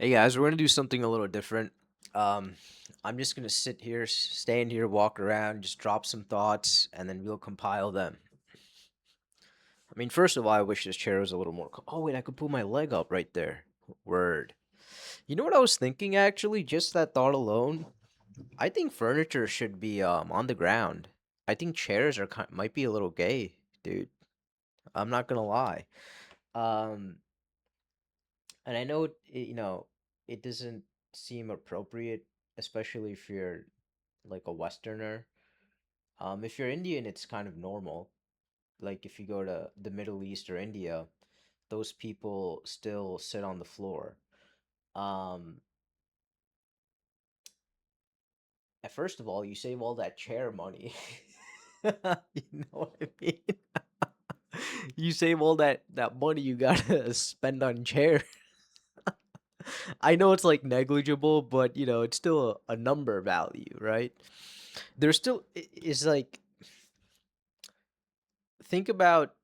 Hey guys, we're gonna do something a little different. Um, I'm just gonna sit here, stand here, walk around, just drop some thoughts, and then we'll compile them. I mean, first of all, I wish this chair was a little more. Oh wait, I could pull my leg up right there. Word. You know what I was thinking actually? Just that thought alone. I think furniture should be on the ground. I think chairs might be a little gay, dude. I'm not gonna lie. Um, and I know it doesn't seem appropriate, especially if you're like a Westerner. If you're Indian, it's kind of normal. Like if you go to the Middle East or India, those people still sit on the floor. Um, First of all, you save all that chair money. You know what I mean? You save all that money you gotta spend on chair. I know it's like negligible, but it's still a number value, right? There's still is like think about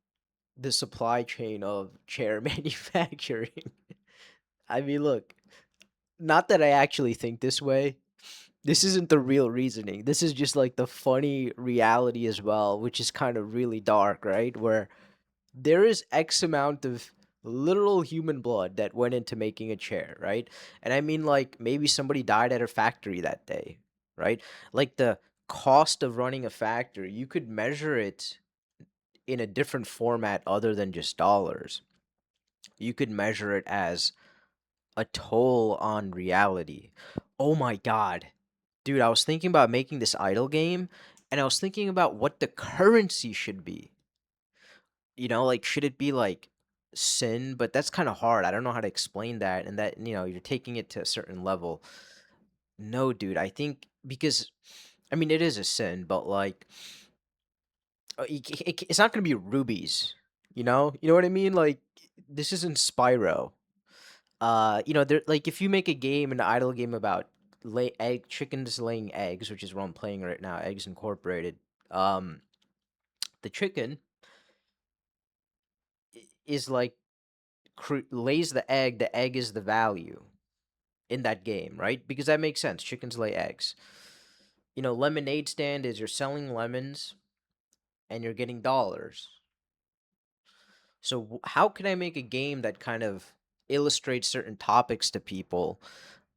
the supply chain of chair manufacturing. I mean, look, not that I actually think this way. This isn't the real reasoning. This is just like the funny reality as well, which is kind of really dark, right? Where there is X amount of literal human blood that went into making a chair, right? And I mean, like, maybe somebody died at a factory that day, right? Like, the cost of running a factory, you could measure it in a different format other than just dollars. You could measure it as a toll on reality. Oh my god. Dude, I was thinking about making this idle game and I was thinking about what the currency should be. Like should it be like sin? But that's kind of hard. I don't know how to explain that and that, you're taking it to a certain level. No, dude, I think because I mean it is a sin, but like it's not going to be rubies, You know what I mean? Like this isn't Spyro. There like if you make a game, an idle game about lay egg chickens laying eggs, which is what I'm playing right now, Eggs Incorporated. Um, the chicken is like lays the egg. The egg is the value in that game, right? Because that makes sense. Chickens lay eggs. Lemonade stand is you're selling lemons and you're getting dollars. So how can I make a game that kind of illustrates certain topics to people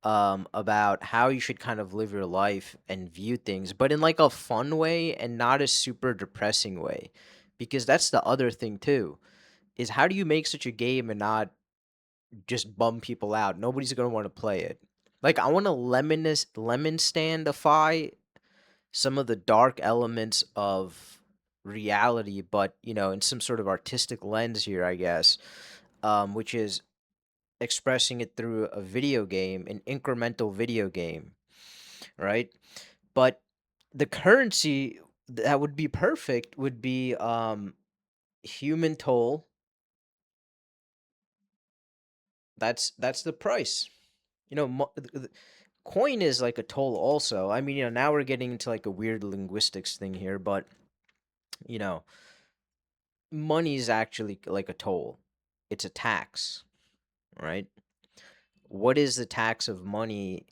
about how you should kind of live your life and view things, but in like a fun way and not a super depressing way. Because that's the other thing too, is how do you make such a game and not just bum people out? Nobody's gonna want to play it. Like I want to lemon standify some of the dark elements of reality, but in some sort of artistic lens here, I guess, which is expressing it through a video game, an incremental video game, right? But the currency that would be perfect would be human toll. That's the price. Coin is like a toll also. I mean, now we're getting into like a weird linguistics thing here, but you know, money is actually like a toll. It's a tax, right? What is the tax of money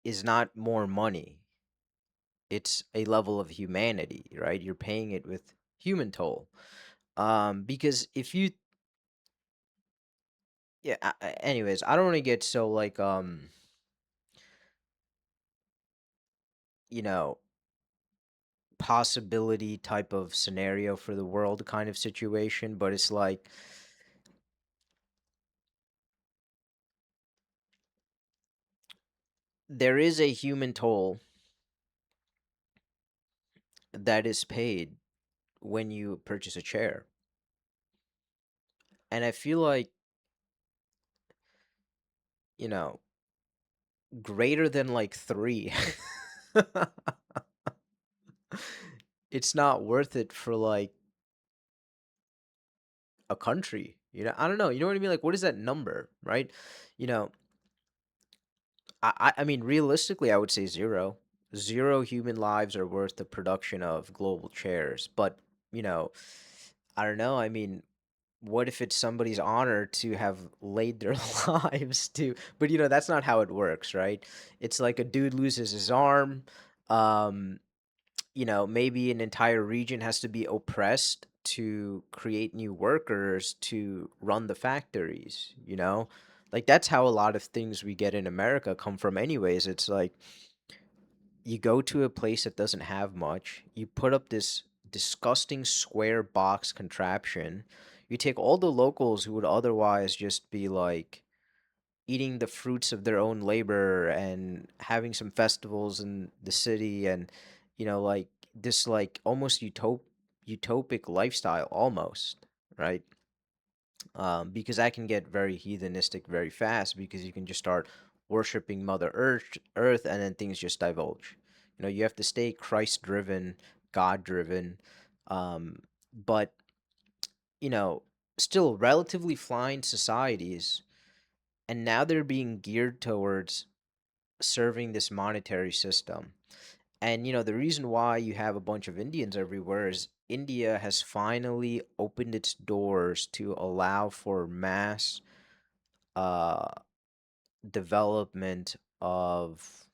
is not more money. It's a level of humanity, right? You're paying it with human toll. Because if you Yeah, anyways, I don't want to get so like you know, possibility type of scenario for the world kind of situation, but it's like there is a human toll that is paid when you purchase a chair. And I feel like, you know, greater than like 3. It's not worth it for like a country. I don't know. You know what I mean? Like what is that number, right? You know, I mean, realistically, I would say zero. Zero human lives are worth the production of global chairs. But, you know, I don't know. I mean, what if it's somebody's honor to have laid their lives to, but that's not how it works, right? It's like a dude loses his arm, um maybe an entire region has to be oppressed to create new workers to run the factories, like that's how a lot of things we get in America come from anyways. It's like you go to a place that doesn't have much, you put up this disgusting square box contraption, you take all the locals who would otherwise just be like eating the fruits of their own labor and having some festivals in the city, and like this like almost utopic lifestyle almost, right? Because that can get very heathenistic very fast because you can just start worshiping Mother Earth, and then things just divulge. You have to stay Christ driven, God driven, but you know, still relatively fine societies, and now they're being geared towards serving this monetary system. And the reason why you have a bunch of Indians everywhere is India has finally opened its doors to allow for mass uh development of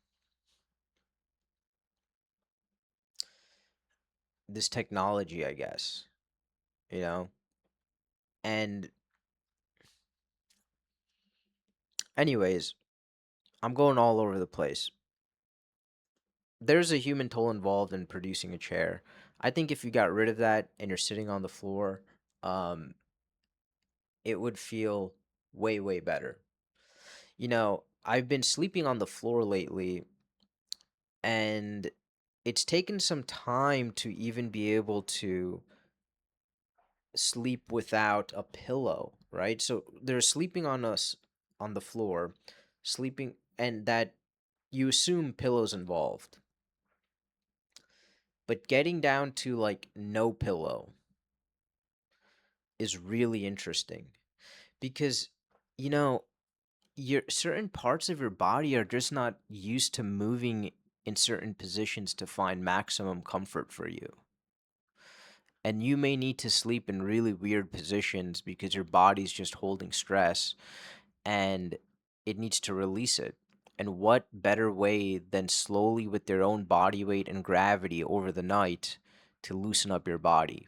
this technology, I guess, you know. And anyways, I'm going all over the place. There's a human toll involved in producing a chair. I think if you got rid of that and you're sitting on the floor, um it would feel way way better. I've been sleeping on the floor lately, and it's taken some time to even be able to sleep without a pillow, right? So they're sleeping on us on the floor, sleeping, and that you assume pillows involved. But getting down to like no pillow is really interesting because you know your certain parts of your body are just not used to moving in certain positions to find maximum comfort for you. And you may need to sleep in really weird positions because your body's just holding stress and it needs to release it. And what better way than slowly with their own body weight and gravity over the night to loosen up your body?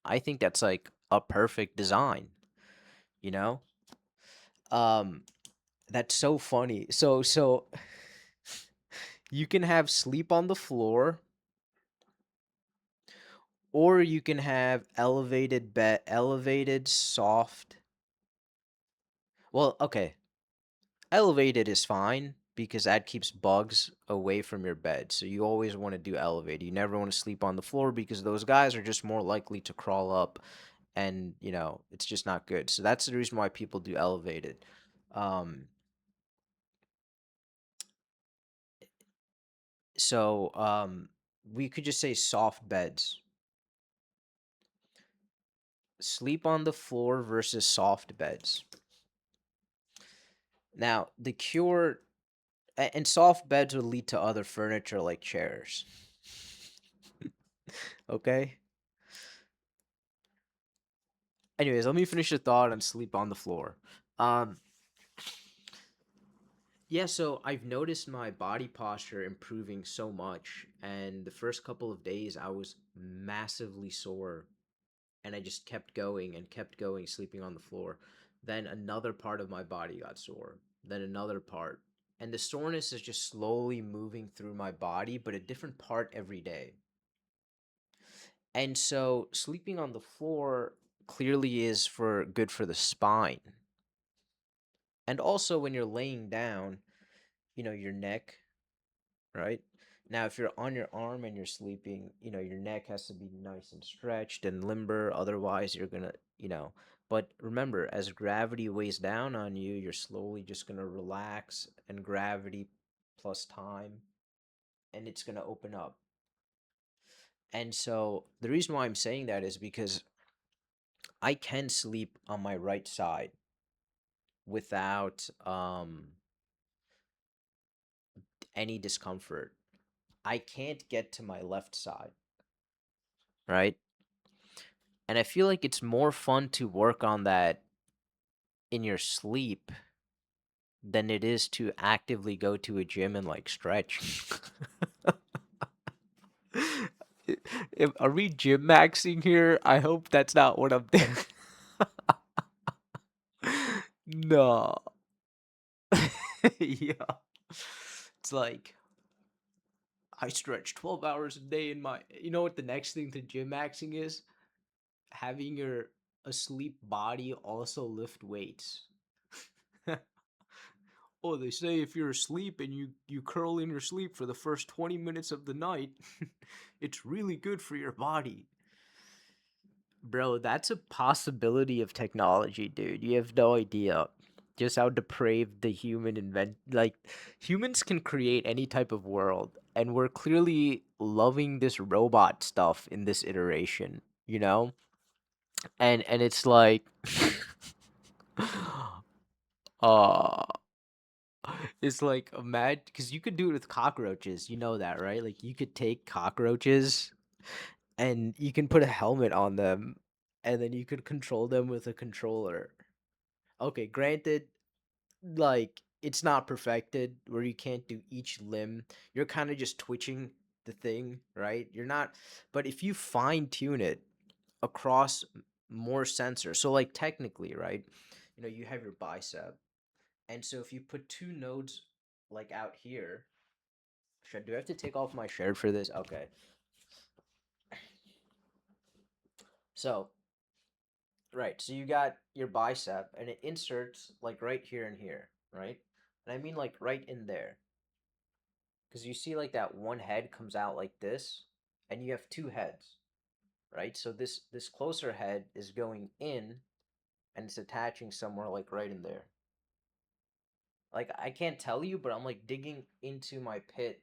I think that's like a perfect design, you know? Um that's so funny. So you can have sleep on the floor, or you can have elevated soft. Well, okay. Elevated is fine because that keeps bugs away from your bed. So you always want to do elevated. You never want to sleep on the floor because those guys are just more likely to crawl up, and it's just not good. So that's the reason why people do elevated. Um so we could just say soft beds. Sleep on the floor versus soft beds. Now, the cure and soft beds would lead to other furniture like chairs. Okay? Anyways, let me finish the thought on sleep on the floor. Um, yeah, so I've noticed my body posture improving so much, and the first couple of days I was massively sore, and I just kept going, sleeping on the floor. Then another part of my body got sore, then another part. And the soreness is just slowly moving through my body, but a different part every day. And so sleeping on the floor clearly is for good for the spine. And also when you're laying down, your neck, right? Now, if you're on your arm and you're sleeping, your neck has to be nice and stretched and limber. Otherwise, you're gonna, But remember, as gravity weighs down on you, you're slowly just gonna relax, and gravity plus time, and it's gonna open up. And so the reason why I'm saying that is because I can sleep on my right side without any discomfort. I can't get to my left side, right? And I feel like it's more fun to work on that in your sleep than it is to actively go to a gym and like stretch. Are we gym maxing here? I hope that's not what I'm doing. No. Yeah. It's like I stretch 12 hours a day in my. You know what the next thing to gym maxing is? Having your asleep body also lift weights. Oh, they say if you're asleep and you curl in your sleep for the first 20 minutes of the night, it's really good for your body. Bro, that's a possibility of technology, dude. You have no idea just how depraved the human like humans can create any type of world, and we're clearly loving this robot stuff in this iteration, you know? And it's like uh it's like mad because you could do it with cockroaches, you know that, right? Like you could take cockroaches and you can put a helmet on them and then you could control them with a controller. Okay, granted, like it's not perfected where you can't do each limb. You're kind of just twitching the thing, right? You're not, but if you fine tune it across more sensors, so like technically, right? You know, you have your bicep, and so if you put two nodes like out here, do I have to take off my shirt for this? Okay. So, right, so you got your bicep and it inserts like right here and here, right? And I mean like right in there. Because you see like that one head comes out like this, and you have two heads, right? So this closer head is going in and it's attaching somewhere like right in there. Like I can't tell you, but I'm like digging into my pit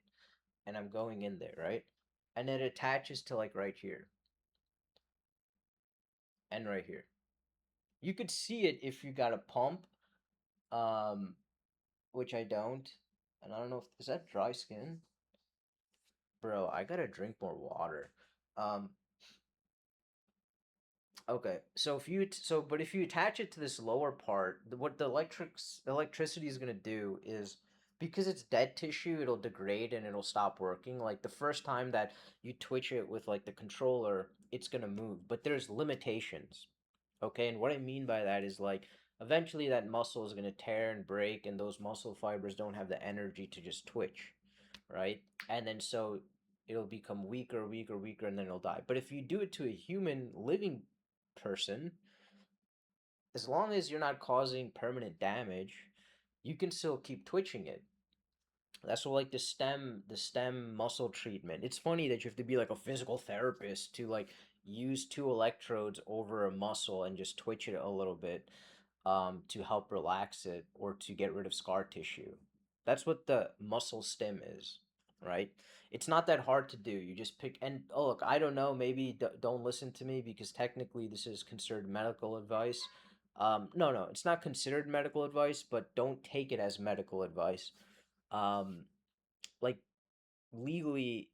and I'm going in there, right? And it attaches to like right here and right here. You could see it if you got a pump, um, which I don't. And I don't know if is that dry skin? Bro, I gotta drink more water. Um, Okay, so but if you attach it to this lower part, what the electricity is gonna do is because it's dead tissue, it'll degrade and it'll stop working. Like the first time that you twitch it with like the controller, it's gonna move, but there's limitations. Okay, and what I mean by that is like eventually that muscle is gonna tear and break, and those muscle fibers don't have the energy to just twitch, right? And then so it'll become weaker, weaker, weaker, and then it'll die. But if you do it to a human living person, as long as you're not causing permanent damage, you can still keep twitching it. That's what like the stem muscle treatment. It's funny that you have to be like a physical therapist to like use two electrodes over a muscle and just twitch it a little bit to help relax it or to get rid of scar tissue. That's what the muscle stem is, right? It's not that hard to do. You just pick and oh look, I don't know. Maybe don't listen to me because technically this is considered medical advice. No, no, it's not considered medical advice, but don't take it as medical advice. Um, like legally,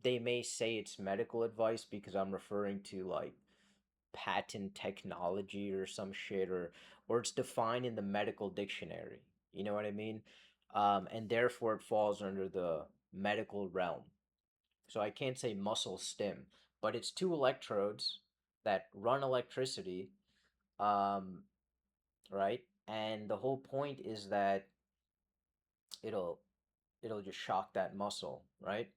they may say it's medical advice because I'm referring to like patent technology or some shit or it's defined in the medical dictionary. You know what I mean? And therefore it falls under the medical realm. So I can't say muscle stim, but it's two electrodes that run electricity, um, right? And the whole point is that it'll it'll just shock that muscle, right?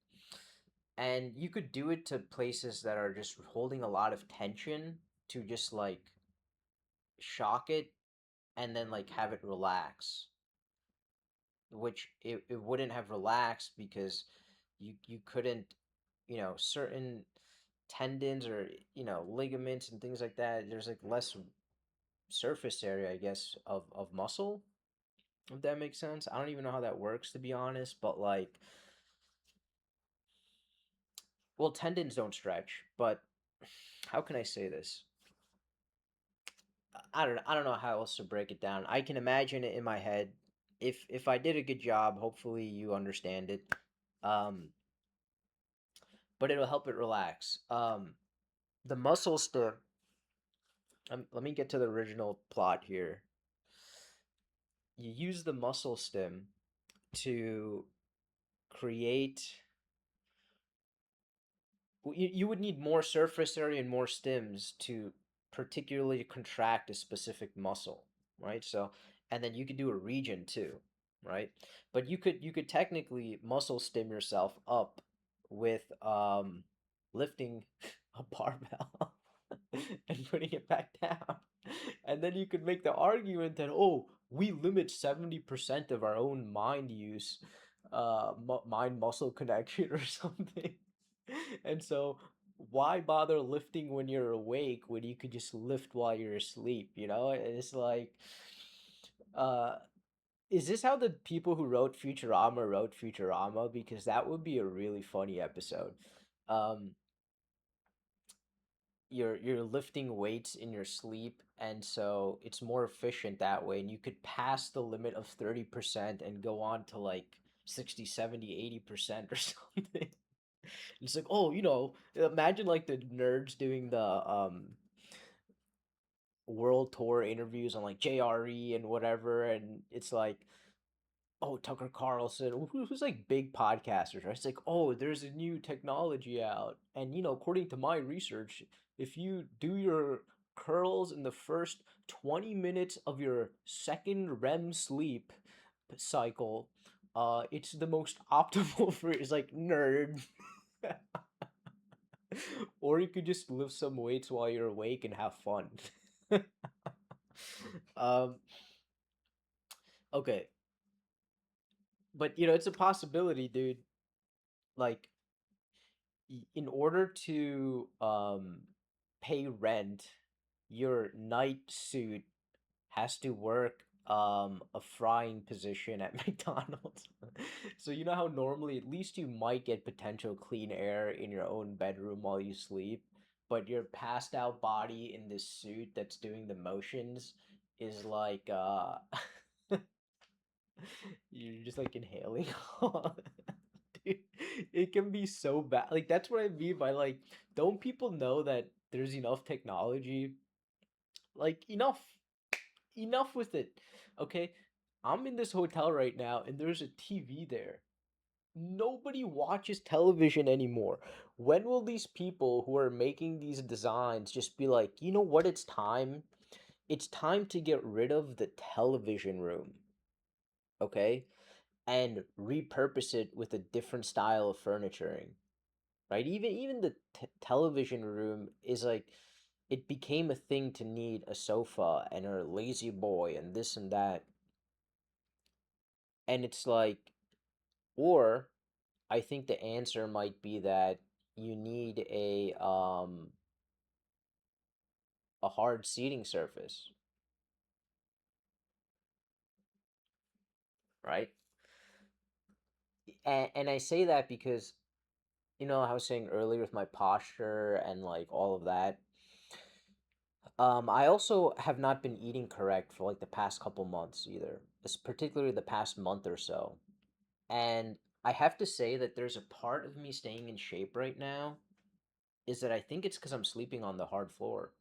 And you could do it to places that are just holding a lot of tension to just like shock it and then like have it relax, which it wouldn't have relaxed because you couldn't, certain tendons or ligaments and things like that, there's like less surface area, I guess, of muscle, if that makes sense. I don't even know how that works, to be honest, but like, well, tendons don't stretch, but how can I say this? I don't know how else to break it down. I can imagine it in my head. If I did a good job, hopefully you understand it. Um, but it'll help it relax. The muscle stim. Let me get to the original plot here. You use the muscle stim to create. You would need more surface area and more stims to particularly contract a specific muscle, right? So, and then you could do a region too, right? But you could technically muscle stim yourself up with lifting a barbell and putting it back down. And then you could make the argument that, oh, we limit 70% of our own mind use, mind muscle connection or something. And so why bother lifting when you're awake when you could just lift while you're asleep, you know? And it's like, uh, is this how the people who wrote Futurama? Because that would be a really funny episode. Um, you're lifting weights in your sleep, and so it's more efficient that way, and you could pass the limit of 30% and go on to like 60, 70, 80% or something. It's like, oh, imagine like the nerds doing the world tour interviews on like JRE and whatever, and it's like, oh, Tucker Carlson, who's like big podcasters, right? It's like, oh, there's a new technology out, and according to my research, if you do your curls in the first 20 minutes of your second REM sleep cycle, it's the most optimal for it's like nerd. Or you could just lift some weights while you're awake and have fun. um, okay, but it's a possibility, dude. Like, in order to pay rent, your night suit has to work a frying position at McDonald's. So you know how normally at least you might get potential clean air in your own bedroom while you sleep, but your passed out body in this suit that's doing the motions is like you're just like inhaling. Dude, it can be so bad. Like that's what I mean by like, don't people know that there's enough technology? Like enough with it. Okay, I'm in this hotel right now, and there's a TV there. Nobody watches television anymore. When will these people who are making these designs just be like, you know what? It's time. It's time to get rid of the television room. Okay, and repurpose it with a different style of furnituring, right? Even the television room is like, it became a thing to need a sofa and a lazy boy and this and that, and it's like, or I think the answer might be that you need a hard seating surface, right? And I say that because I was saying earlier with my posture and like all of that. I also have not been eating correct for like the past couple months either. It's particularly the past month or so. And I have to say that there's a part of me staying in shape right now is that I think it's because I'm sleeping on the hard floor.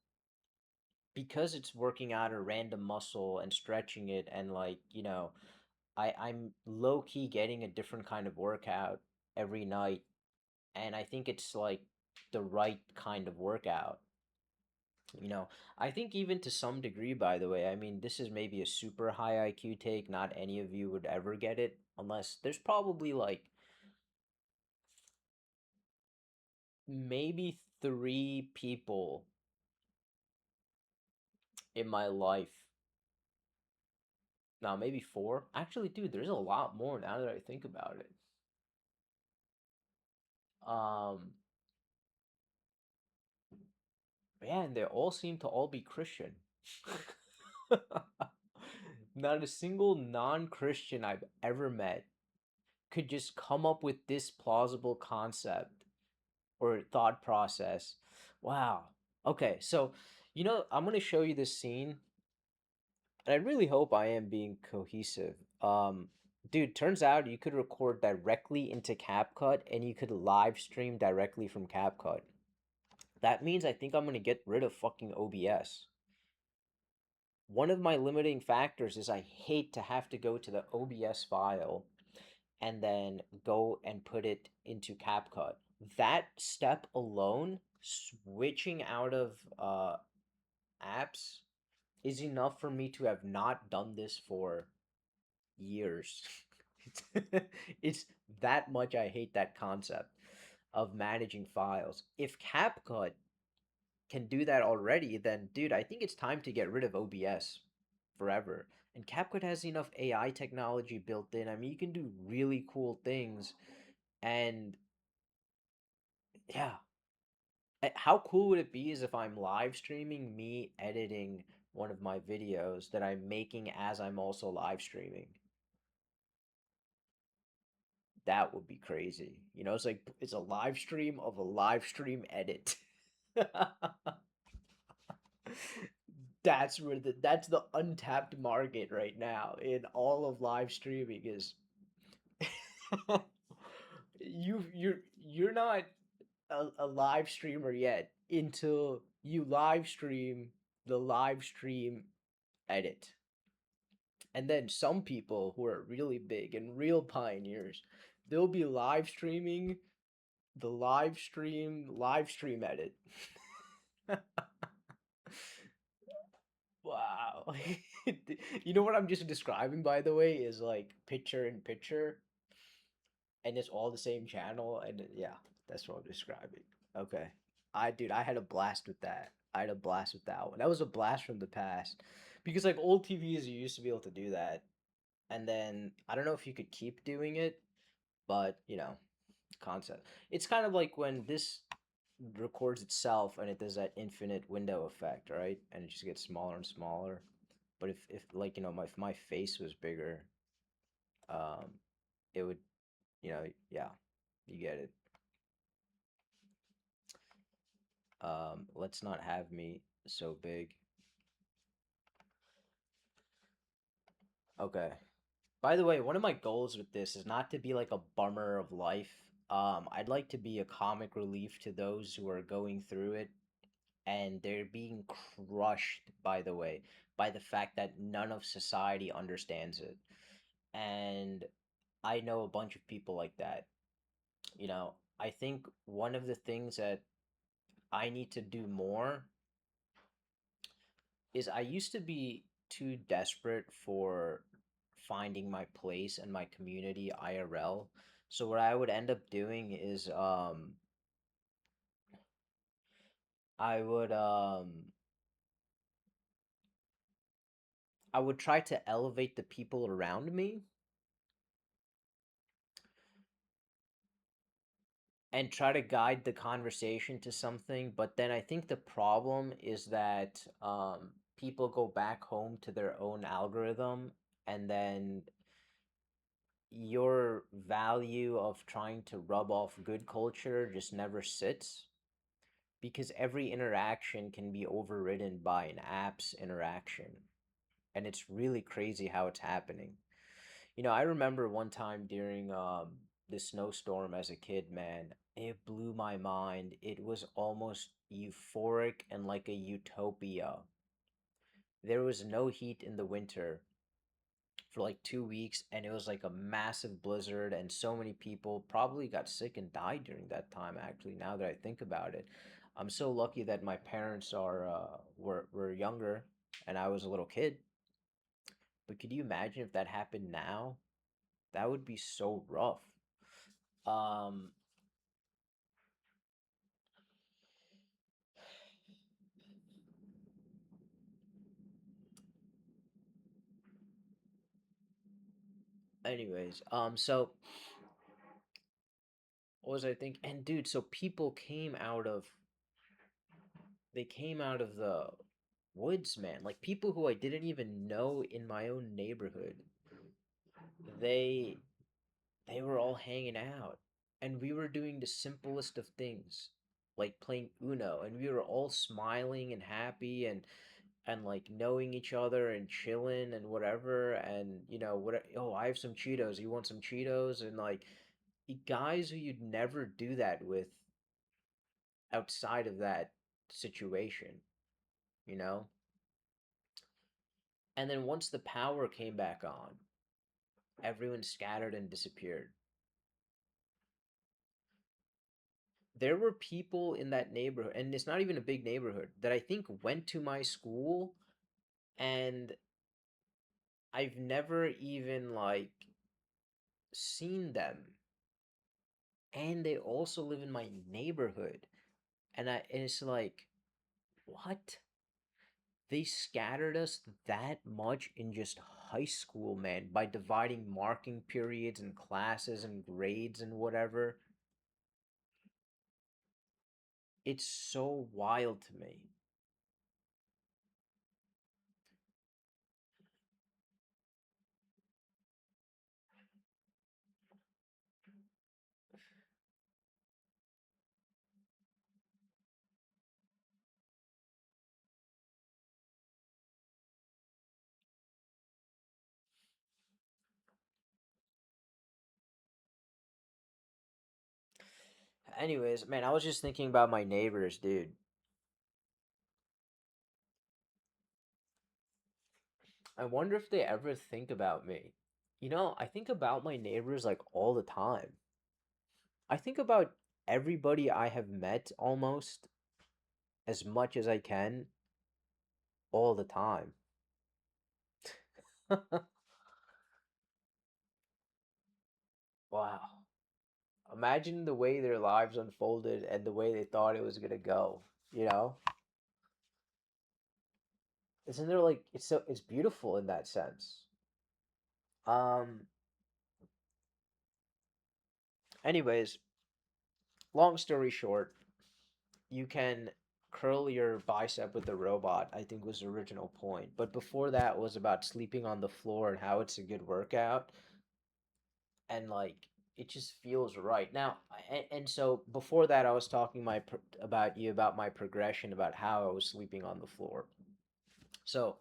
Because it's working out a random muscle and stretching it, and like, I'm low key getting a different kind of workout every night. And I think it's like the right kind of workout. You know, I think even to some degree, by the way, I mean, this is maybe a super high IQ take. Not any of you would ever get it unless there's probably like maybe three people in my life. Now, maybe four. Actually, dude, there's a lot more now that I think about it. Um, Man, they all seem to all be Christian. Not a single non-Christian I've ever met could just come up with this plausible concept or thought process. Wow. Okay, so I'm gonna show you this scene, and I really hope I am being cohesive. Dude, turns out you could record directly into CapCut and you could live stream directly from CapCut. That means I think I'm gonna get rid of fucking OBS. One of my limiting factors is I hate to have to go to the OBS file and then go and put it into CapCut. That step alone, switching out of apps, is enough for me to have not done this for years. It's that much I hate that concept of managing files. If CapCut can do that already, then dude, I think it's time to get rid of OBS forever. And CapCut has enough AI technology built in. I mean, you can do really cool things. And yeah, how cool would it be is if I'm live streaming me editing one of my videos that I'm making as I'm also live streaming. That would be crazy. You know, it's like it's a live stream of a live stream edit. That's the untapped market right now in all of live streaming is you're not a live streamer yet until you live stream the live stream edit. And then some people who are really big and real pioneers, they'll be live streaming the live stream edit. Wow. You know what I'm just describing, by the way, is like picture in picture, and it's all the same channel, and yeah, that's what I'm describing. Okay. Dude, I had a blast with that. I had a blast with that one. That was a blast from the past. Because like old TVs, you used to be able to do that. And then I don't know if you could keep doing it, but concept. It's kind of like when this records itself and it does that infinite window effect, right? And it just gets smaller and smaller. But if like if my face was bigger, um, it would yeah, you get it. Let's not have me so big. Okay. By the way, one of my goals with this is not to be like a bummer of life. I'd like to be a comic relief to those who are going through it and they're being crushed, by the way, by the fact that none of society understands it. And I know a bunch of people like that. I think one of the things that I need to do more is I used to be too desperate for finding my place and my community IRL. So what I would end up doing is I would I would try to elevate the people around me and try to guide the conversation to something. But then I think the problem is that people go back home to their own algorithm, and then your value of trying to rub off good culture just never sits because every interaction can be overridden by an app's interaction. And it's really crazy how it's happening. I remember one time during the snowstorm as a kid, man, it blew my mind. It was almost euphoric and like a utopia. There was no heat in the winter for like 2 weeks, and it was like a massive blizzard, and so many people probably got sick and died during that time, actually, now that I think about it. I'm so lucky that my parents were younger and I was a little kid. But could you imagine if that happened now? That would be so rough. Um, anyways, so what was I thinking? And dude, so people came out of the woods, man. Like people who I didn't even know in my own neighborhood. They they were all hanging out, and we were doing the simplest of things, like playing Uno, and we were all smiling and happy and like knowing each other and chilling and whatever, and what, oh, I have some Cheetos, you want some Cheetos? And like guys who you'd never do that with outside of that situation, you know? And then once the power came back on, everyone scattered and disappeared. There were people in that neighborhood, and it's not even a big neighborhood, that I think went to my school, and I've never even like seen them. And they also live in my neighborhood. And it's like, what? They scattered us that much in just high school, man, by dividing marking periods and classes and grades and whatever. It's so wild to me. Anyways, man, I was just thinking about my neighbors, dude. I wonder if they ever think about me. I think about my neighbors like all the time. I think about everybody I have met almost as much as I can all the time. Wow. Imagine the way their lives unfolded and the way they thought it was gonna go, you know? Isn't there like it's beautiful in that sense. Um Anyways, long story short, you can curl your bicep with the robot, I think was the original point. But before that was about sleeping on the floor and how it's a good workout, and like it just feels right. Now, and so before that I was talking about my progression about how I was sleeping on the floor. So,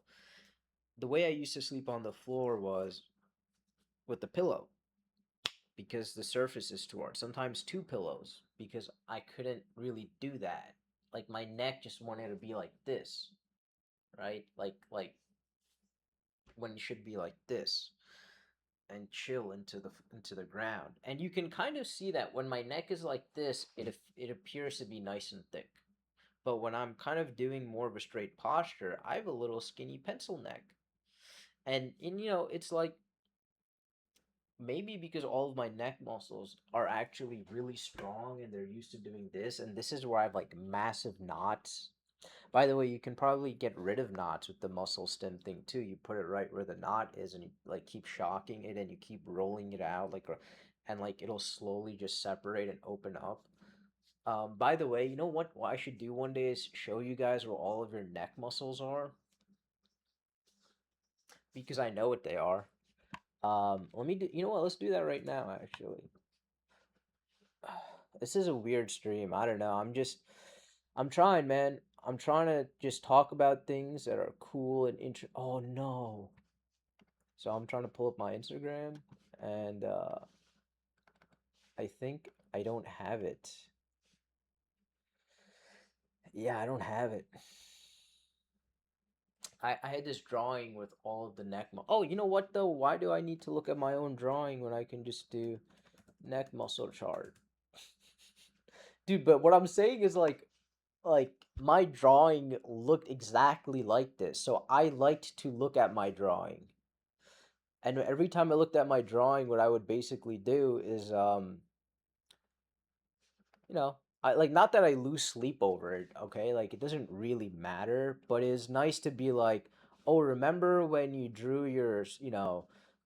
the way I used to sleep on the floor was with the pillow because the surface is too hard. Sometimes two pillows because I couldn't really do that. Like my neck just wanted to be like this, right? Like when it should be like this and chill into the ground. And you can kind of see that when my neck is like this, it appears to be nice and thick. But when I'm kind of doing more of a straight posture, I have a little skinny pencil neck. And it's like maybe because all of my neck muscles are actually really strong and they're used to doing this, and this is where I have like massive knots. By the way, you can probably get rid of knots with the muscle stem thing too. You put it right where the knot is and you like keep shocking it and you keep rolling it out and like it'll slowly just separate and open up. By the way, you know what I should do one day is show you guys where all of your neck muscles are because I know what they are. Let me do, you know what? Let's do that right now, actually. This is a weird stream. I don't know. I'm trying, man. I'm trying to just talk about things that are cool and Oh no. So I'm trying to pull up my Instagram and I think I don't have it. Yeah, I don't have it. I had this drawing with all of the Oh, you know what though? Why do I need to look at my own drawing when I can just do neck muscle chart? Dude, but what I'm saying is like my drawing looked exactly like this. So I liked to look at my drawing. And every time I looked at my drawing, what I would basically do is I like not that I lose sleep over it, okay? Like it doesn't really matter, but it's nice to be like, "Oh, remember when you drew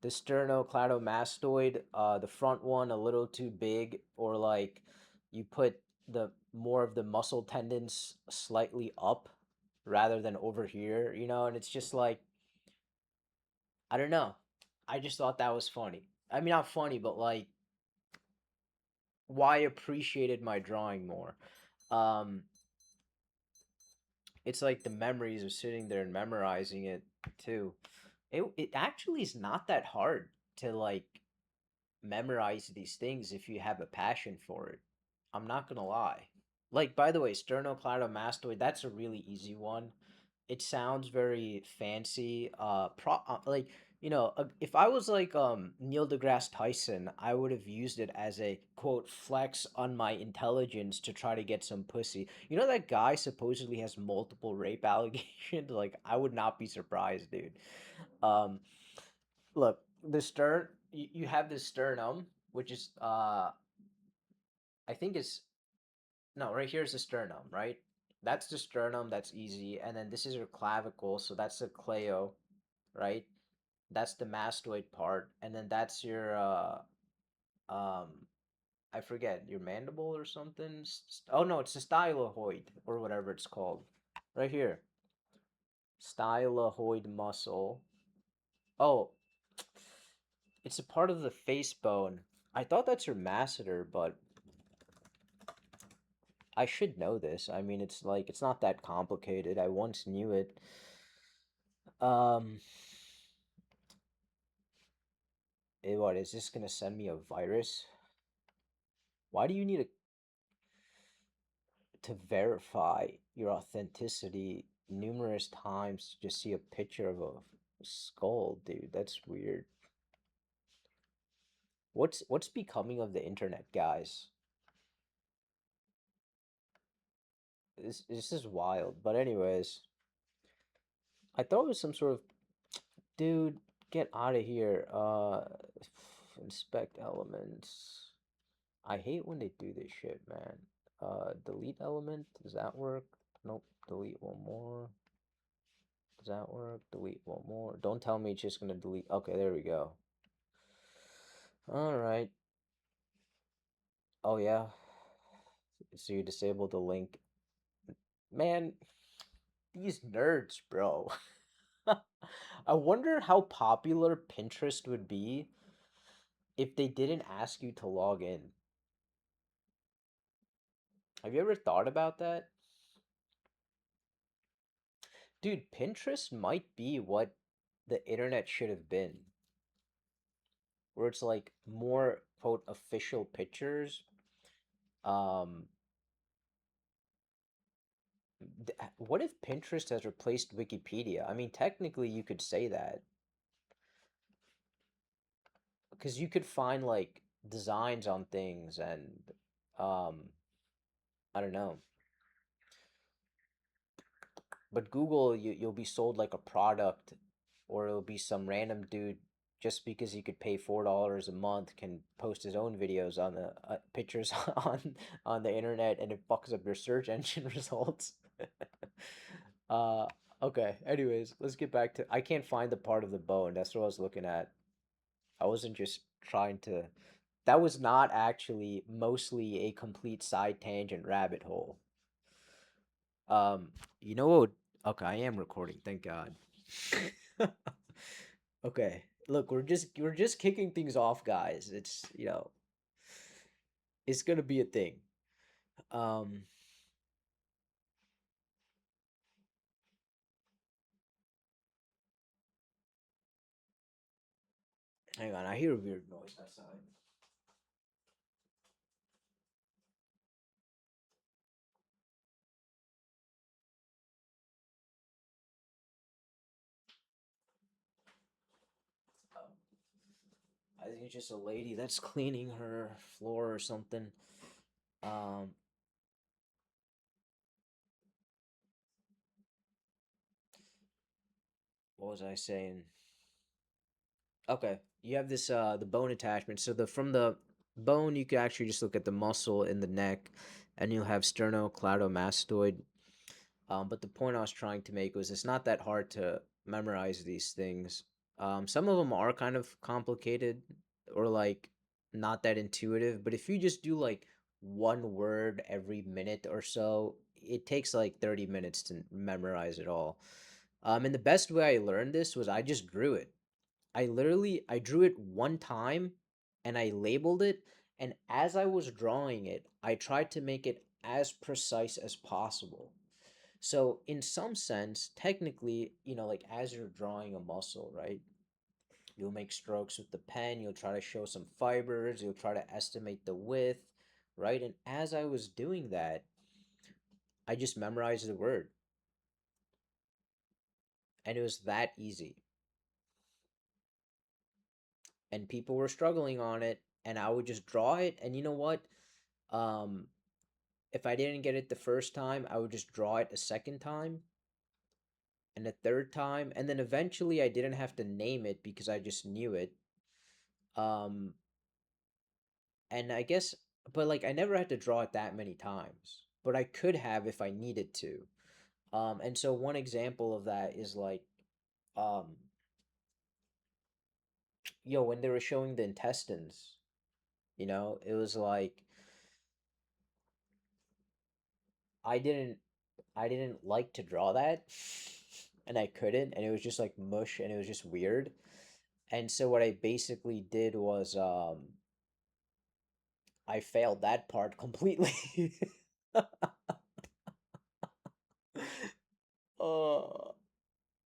the sternocleidomastoid, the front one a little too big, or like you put the more of the muscle tendons slightly up rather than over here, and it's just like I don't know. I just thought that was funny. I mean, not funny, but like why appreciated my drawing more. Um, it's like the memories of sitting there and memorizing it too. It actually is not that hard to like memorize these things if you have a passion for it. I'm not gonna lie. Like by the way, sternocleidomastoid, that's a really easy one. it sounds very fancy. Like if I was like Neil deGrasse Tyson, I would have used it as a quote flex on my intelligence to try to get some pussy. You know that guy supposedly has multiple rape allegations. Like I would not be surprised, dude. Um, Look, the you have the sternum, which is I think is no, right here is the sternum, right? That's the sternum, that's easy. And then this is your clavicle, so that's the clayo, right? That's the mastoid part. And then that's your um I forget, your mandible or something. Oh no, it's the styloid or whatever it's called. Right here. Styloid muscle. Oh, it's a part of the face bone. I thought that's your masseter, but I should know this. I mean, it's like it's not that complicated. I once knew it. Um, what is this gonna send me a virus? Why do you need to verify your authenticity numerous times to just see a picture of a skull, dude? That's weird. What's becoming of the internet, guys? This is wild. But anyways, I thought it was some sort of dude. Get out of here. Inspect elements. I hate when they do this shit, man. Delete element. Does that work? Nope. Delete one more. Does that work? Delete one more. Don't tell me it's just gonna delete. Okay, there we go. All right. Oh yeah. So you disabled the link. Man, these nerds, bro. I wonder how popular Pinterest would be if they didn't ask you to log in. Have you ever thought about that? Dude, Pinterest might be what the internet should have been, where it's like more quote official pictures. Um, what if Pinterest has replaced Wikipedia? I mean, technically you could say that because you could find like designs on things and um, I don't know. But Google, you'll be sold like a product, or it'll be some random dude just because he could pay $4 a month can post his own videos on the pictures on the internet, and it fucks up your search engine results. uh, okay. Anyways, let's get back to. I can't find the part of the bone. That's what I was looking at. I wasn't just trying to. That was not actually mostly a complete side tangent rabbit hole. Um, you know what? Okay, I am recording. Thank God. Okay. Look, we're just kicking things off, guys. It's gonna be a thing. Um, hang on. I hear a weird noise outside. Um, I think it's just a lady that's cleaning her floor or something. Um, what was I saying? Okay, you have this the bone attachment. So the from the bone, you can actually just look at the muscle in the neck, and you'll have sternocleidomastoid. But the point I was trying to make was it's not that hard to memorize these things. Some of them are kind of complicated or like not that intuitive, but if you just do like one word every minute or so, it takes like 30 minutes to memorize it all. And the best way I learned this was I just drew it. I drew it one time and I labeled it, and as I was drawing it, I tried to make it as precise as possible. So in some sense, technically, like as you're drawing a muscle, right? You'll make strokes with the pen, you'll try to show some fibers, you'll try to estimate the width, right? And as I was doing that, I just memorized the word. and it was that easy, and people were struggling on it, and I would just draw it, and you know what? Um, if I didn't get it the first time, I would just draw it a second time and a third time, and then eventually I didn't have to name it because I just knew it. Um, and I guess, but like I never had to draw it that many times, but I could have if I needed to. And so one example of that is like, um, when they were showing the intestines, it was like I didn't, I didn't like to draw that, and I couldn't, and it was just like mush, and it was just weird. And so what I basically did was, I failed that part completely. uh,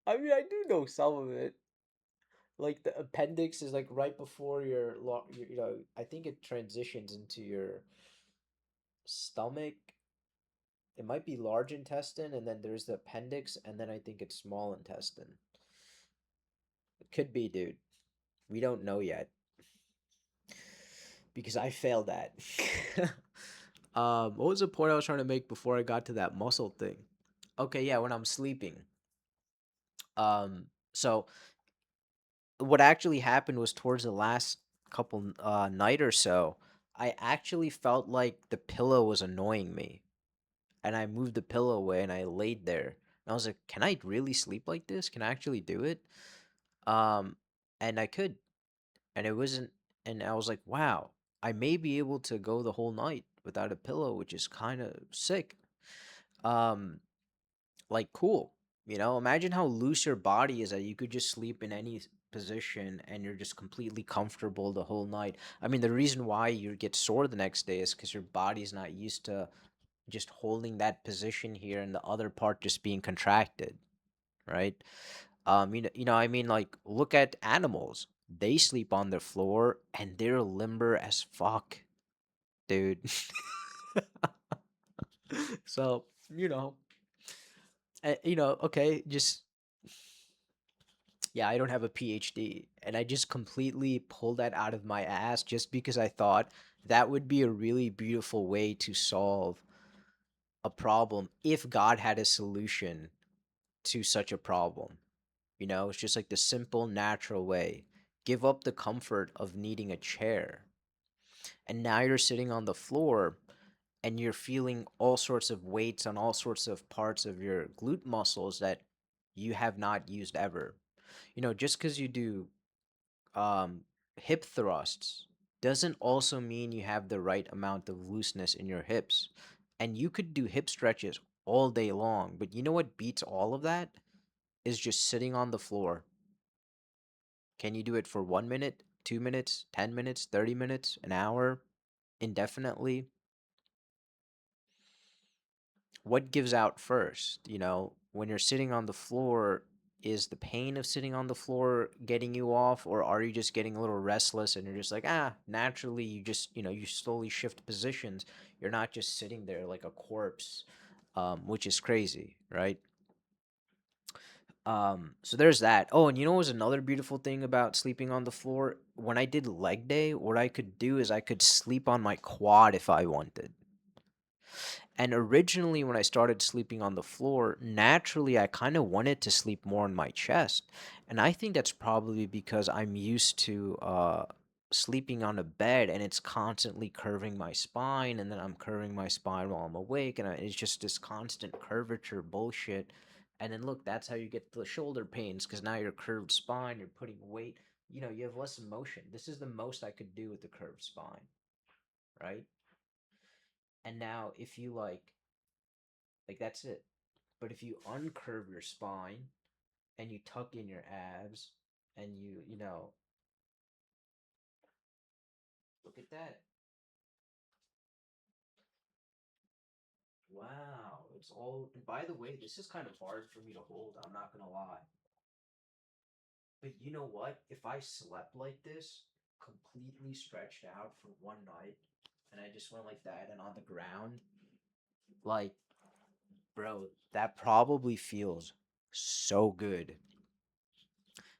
I mean, I do know some of it. Like the appendix is like right before I think it transitions into your stomach. It might be large intestine, and then there's the appendix, and then I think it's small intestine. It could be, dude. We don't know yet because I failed that. What was the point I was trying to make before I got to that muscle thing? Okay, yeah, when I'm sleeping. So what actually happened was towards the last couple night or so, I actually felt like the pillow was annoying me, and I moved the pillow away and I laid there. And I was like, "Can I really sleep like this? Can I actually do it?" Um, and I could, and it wasn't, and I was like, "Wow, I may be able to go the whole night without a pillow, which is kind of sick." Um, like cool. Imagine how loose your body is that you could just sleep in any position and you're just completely comfortable the whole night. I mean, the reason why you get sore the next day is because your body's not used to just holding that position here and the other part just being contracted, right? I mean, like, look at animals. They sleep on the floor and they're limber as fuck, dude. So, okay, just yeah, I don't have a PhD. And I just completely pulled that out of my ass just because I thought that would be a really beautiful way to solve a problem if God had a solution to such a problem. It's just like the simple, natural way. Give up the comfort of needing a chair. And now you're sitting on the floor and you're feeling all sorts of weights on all sorts of parts of your glute muscles that you have not used ever. Just because you do um, hip thrusts doesn't also mean you have the right amount of looseness in your hips. And you could do hip stretches all day long, but you know what beats all of that? Is just sitting on the floor. Can you do it for 1 minute, 2 minutes, 10 minutes, 30 minutes, an hour, indefinitely? What gives out first? When you're sitting on the floor, is the pain of sitting on the floor getting you off, or are you just getting a little restless and you're just like, naturally, you just, you slowly shift positions. You're not just sitting there like a corpse, which is crazy, right? So there's that. Oh, and what was another beautiful thing about sleeping on the floor? When I did leg day, what I could do is I could sleep on my quad if I wanted. And originally, when I started sleeping on the floor, naturally, I kind of wanted to sleep more on my chest. And I think that's probably because I'm used to sleeping on a bed and it's constantly curving my spine. And then I'm curving my spine while I'm awake. And it's just this constant curvature bullshit. And then look, that's how you get the shoulder pains because now you're curved spine, you're putting weight, you have less motion. This is the most I could do with the curved spine, right? And now if you like that's it. But if you uncurve your spine and you tuck in your abs and look at that. Wow, it's all. And by the way, this is kind of hard for me to hold. I'm not gonna lie. But you know what? If I slept like this, completely stretched out for one night, and I just went like that and on the ground, like, bro, that probably feels So good.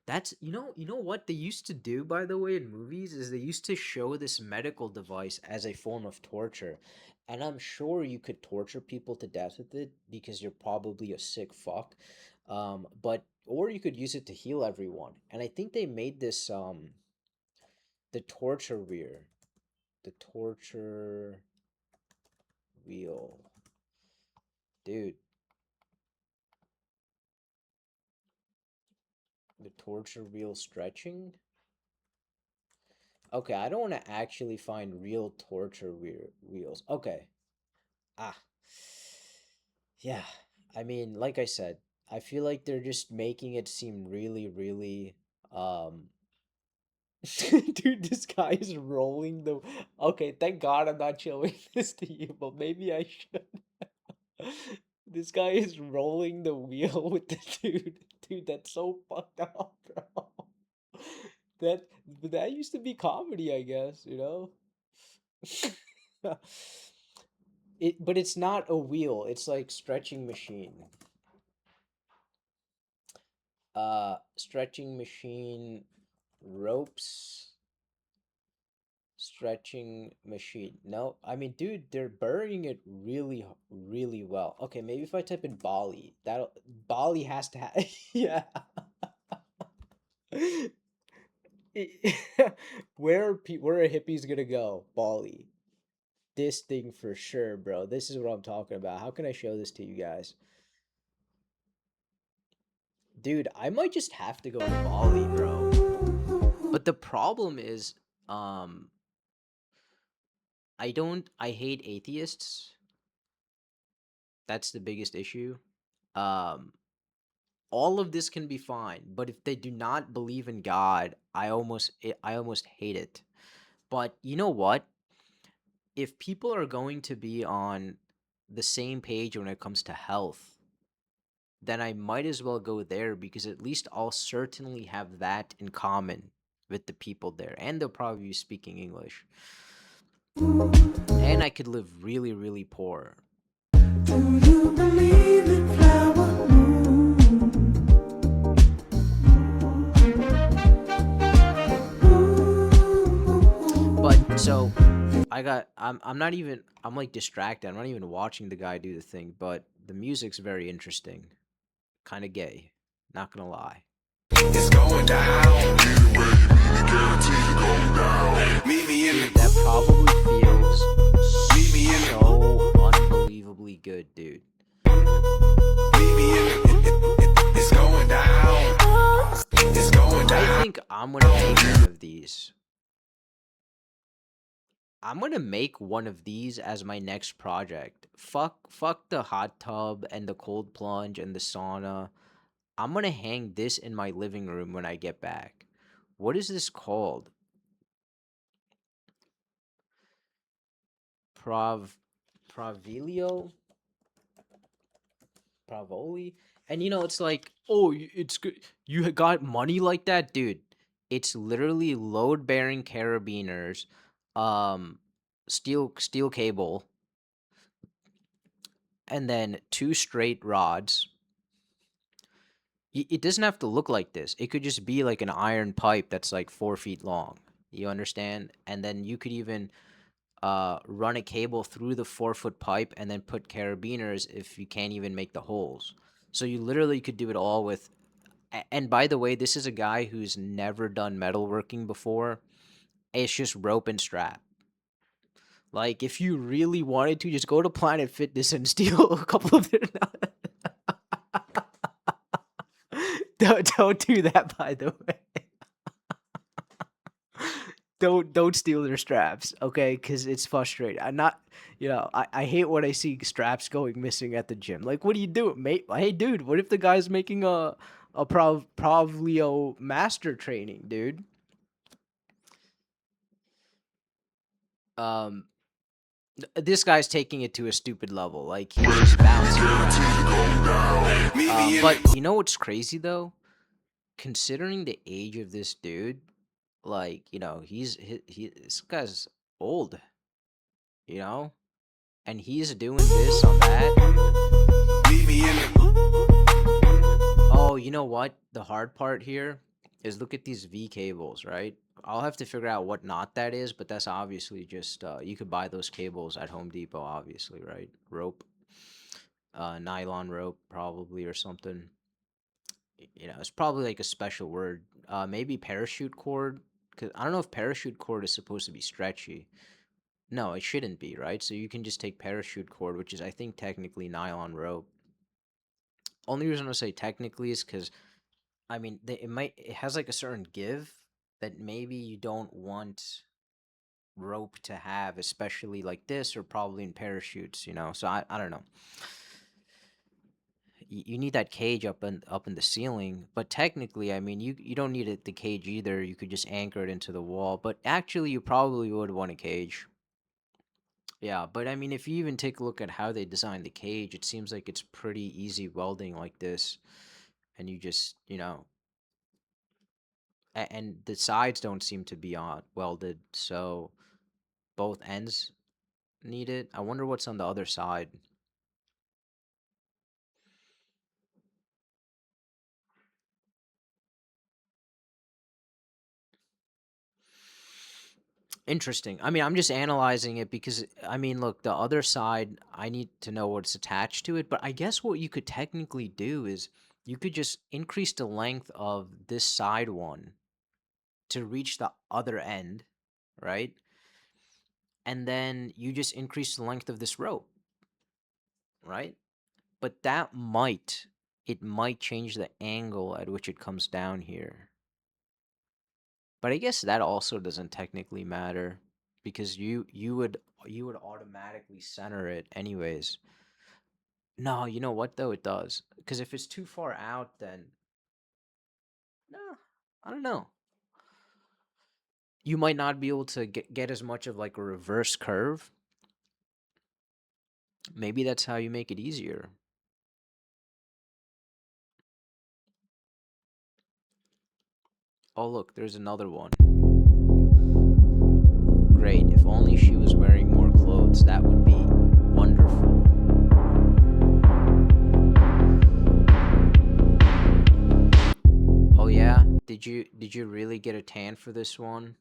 That's you know what they used to do, by the way, in movies is they used to show this medical device as a form of torture. And I'm sure you could torture people to death with it because you're probably a sick fuck. But or you could use it to heal everyone. And I think they made this the torture wheel. The torture wheel. Dude, the torture wheel stretching? Okay, I don't want to actually find real torture wheels. Okay. Ah. Yeah. I mean, like I said, I feel like they're just making it seem really, really um dude, this guy is rolling the Okay, thank God I'm not showing this to you, but maybe I should. This guy is rolling the wheel with the dude. Dude, that's so fucked up, bro. That used to be comedy, I guess, you know? But it's not a wheel, it's like stretching machine. Stretching machine ropes stretching machine. No, I mean, dude, they're burying it really, really well. Okay, maybe if I type in Bali, that'll Bali has to have. Yeah. Where are hippies gonna go? Bali. This thing for sure, bro. This is what I'm talking about. How can I show this to you guys? Dude, I might just have to go to Bali, bro. But the problem is, um, I hate atheists. That's the biggest issue. Um, all of this can be fine, but if they do not believe in God, I almost hate it. But you know what? If people are going to be on the same page when it comes to health, then I might as well go there because at least I'll certainly have that in common with the people there, and they'll probably be speaking English. And I could live really, really poor. Do you believe in flower moon? But so I'm not even I'm like distracted. I'm not even watching the guy do the thing, but the music's very interesting. Kind of gay, not gonna lie. It's going down. That probably feels so unbelievably good, dude. It's going down. It's going down. I think I'm gonna make one of these. I'm gonna make one of these as my next project. Fuck the hot tub and the cold plunge and the sauna. I'm gonna hang this in my living room when I get back. What is this called? Pravilio? Pravoli? And it's like, oh, it's good. You got money like that, dude. It's literally load bearing carabiners, um, steel cable, and then two straight rods. It doesn't have to look like this. It could just be like an iron pipe that's like 4 feet long. You understand? And then you could even run a cable through the 4 foot pipe and then put carabiners if you can't even make the holes. So you literally could do it all with. And by the way, this is a guy who's never done metalworking before. It's just rope and strap. Like if you really wanted to, just go to Planet Fitness and steal a couple of their. Don't do that, by the way. Don't steal their straps, okay? Because it's frustrating. I'm not, I hate when I see straps going missing at the gym. Like, what are you doing, mate? Hey, dude, what if the guy's making a Provlio master training, dude? Um, this guy's taking it to a stupid level. Like he's just bouncing around. But you know what's crazy though? Considering the age of this dude, like this guy's old, you know, and he's doing this on that. Oh, you know what? The hard part here is look at these V cables, right? I'll have to figure out what knot that is, but that's obviously just you could buy those cables at Home Depot, obviously, right? Rope, nylon rope, probably or something. You know, it's probably like a special word. Maybe parachute cord, because I don't know if parachute cord is supposed to be stretchy. No, it shouldn't be, right? So you can just take parachute cord, which is I think technically nylon rope. Only reason I say technically is because I mean, it has like a certain give that maybe you don't want rope to have, especially like this or probably in parachutes, you know. So I don't know. You need that cage up in the ceiling, but technically, I mean, you don't need the cage either. You could just anchor it into the wall, but actually, you probably would want a cage. Yeah, but I mean, if you even take a look at how they designed the cage, it seems like it's pretty easy welding like this, and you just, you know, and the sides don't seem to be on welded, so both ends need it. I wonder what's on the other side. Interesting. I mean, I'm just analyzing it because I mean, look, the other side, I need to know what's attached to it, but I guess what you could technically do is you could just increase the length of this side one to reach the other end, right? And then you just increase the length of this rope, right? But that might change the angle at which it comes down here. But I guess that also doesn't technically matter because you would automatically center it anyways. No, you know what though? It does. Because if it's too far out, then no, I don't know. You might not be able to get as much of like a reverse curve. Maybe that's how you make it easier. Oh, look, there's another one. Great. If only she was wearing more clothes, that would be wonderful. Oh yeah? Did you really get a tan for this one?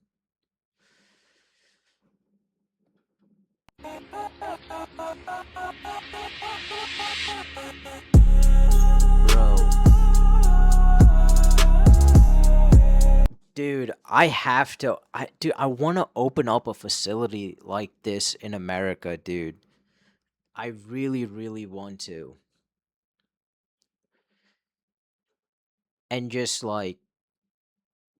Bro, dude, I want to open up a facility like this in America, dude. I really, really want to. And just like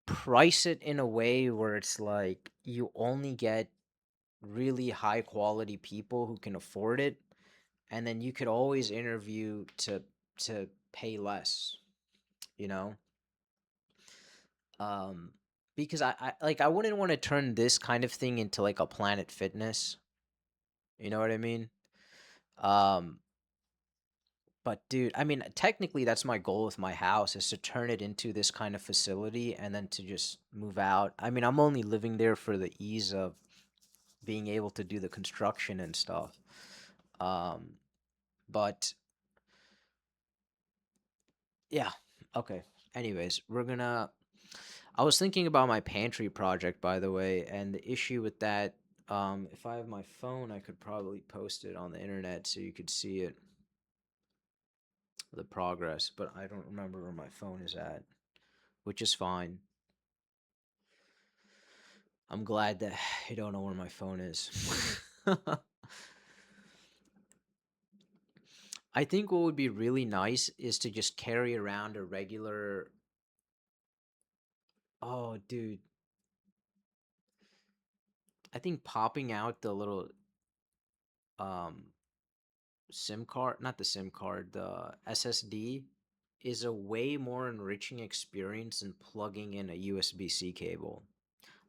price it in a way where it's like you only get really high quality people who can afford it, and then you could always interview to pay less, you know? Um because I wouldn't want to turn this kind of thing into like a Planet Fitness. You know what I mean? Um But dude, I mean, technically that's my goal with my house is to turn it into this kind of facility and then to just move out. I mean, I'm only living there for the ease of being able to do the construction and stuff. Um, but yeah, okay. Anyways, I was thinking about my pantry project, by the way, and the issue with that, if I have my phone, I could probably post it on the internet so you could see it, the progress, but I don't remember where my phone is at, which is fine. I'm glad that I don't know where my phone is. I think what would be really nice is to just carry around a regular. Oh, dude. I think popping out the little um SIM card, not the SIM card, the SSD is a way more enriching experience than plugging in a USB-C cable.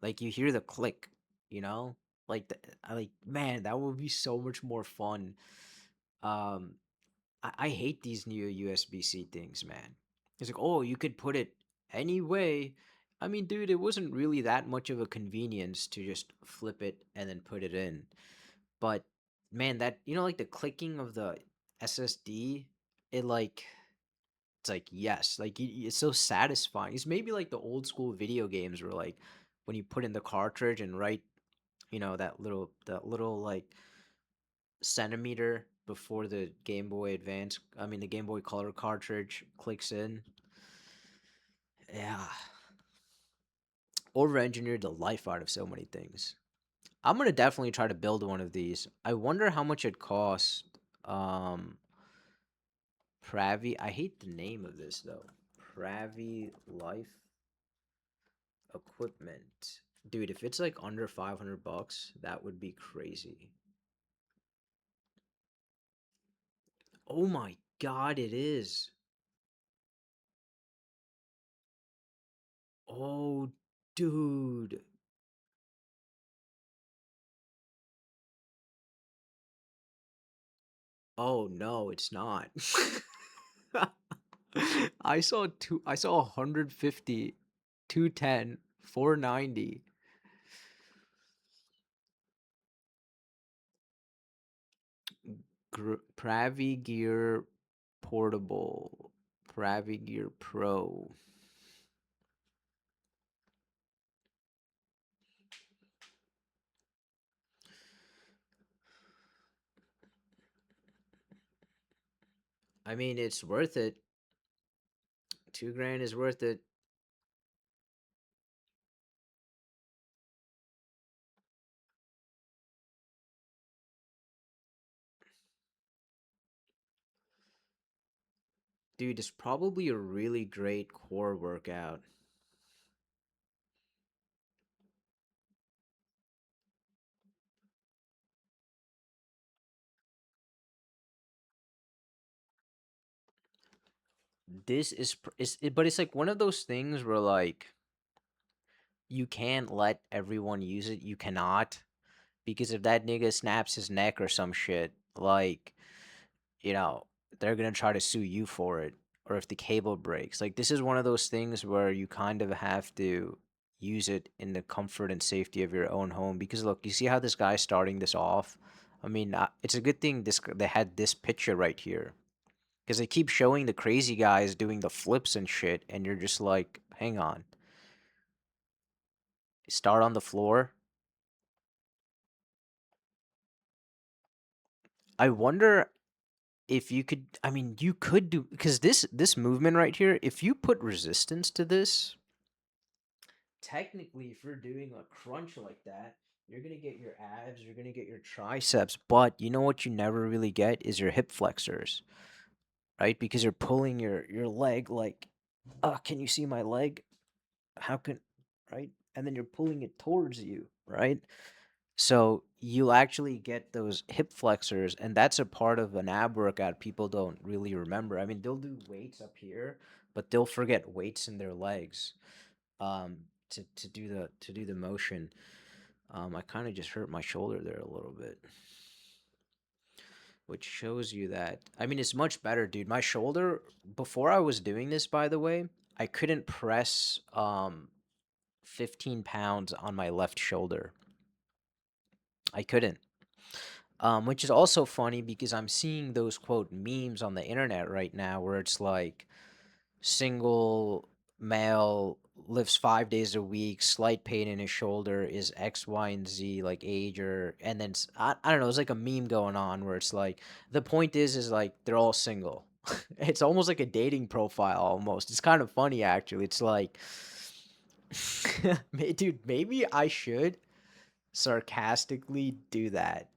Like you hear the click, you know? Like I like man, that would be so much more fun. Um I hate these new USB-C things, man. It's like, oh, you could put it any way. I mean, dude, it wasn't really that much of a convenience to just flip it and then put it in. But man, that like the clicking of the SSD, it like It's like yes, like it's so satisfying. It's maybe like the old school video games where like when you put in the cartridge and right, that little like centimeter before the Game Boy Advance, I mean the Game Boy Color cartridge clicks in. Yeah, over-engineered the life out of so many things. I'm gonna definitely try to build one of these. I wonder how much it costs. Um, Pravi. I hate the name of this though. Pravi Life Equipment. Dude, if it's like under 500 bucks, that would be crazy. Oh my god, it is. Oh, dude. Oh no, it's not. I saw 150, 210, 490. Pravi Gear Portable. Pravi Gear Pro. I mean, it's worth it. 2 grand is worth it. Dude, it's probably a really great core workout. This but it's like one of those things where like you can't let everyone use it. You cannot, because if that nigga snaps his neck or some shit, like, you know, they're gonna try to sue you for it. Or if the cable breaks. Like this is one of those things where you kind of have to use it in the comfort and safety of your own home. Because look, you see how this guy's starting this off? I mean, it's a good thing they had this picture right here. Because they keep showing the crazy guys doing the flips and shit, and you're just like, hang on. Start on the floor. I wonder if you could, I mean, you could do, because this movement right here, if you put resistance to this, technically if you're doing a crunch like that, you're gonna get your abs, you're gonna get your triceps, but you know what you never really get is your hip flexors, right? Because you're pulling your leg like, can you see my leg? How can, right? And then you're pulling it towards you, right? So you'll actually get those hip flexors, and that's a part of an ab workout people don't really remember. I mean, they'll do weights up here, but they'll forget weights in their legs, um, to do the motion. I kind of just hurt my shoulder there a little bit, which shows you that. I mean, it's much better, dude. My shoulder before I was doing this, by the way, I couldn't press 15 pounds on my left shoulder. I couldn't. Which is also funny because I'm seeing those quote memes on the internet right now where it's like single male lifts 5 days a week, slight pain in his shoulder is X, Y, and Z, like age or, and then I don't know, it's like a meme going on where it's like the point is like they're all single. It's almost like a dating profile almost. It's kind of funny actually. It's like, dude, maybe I should sarcastically do that.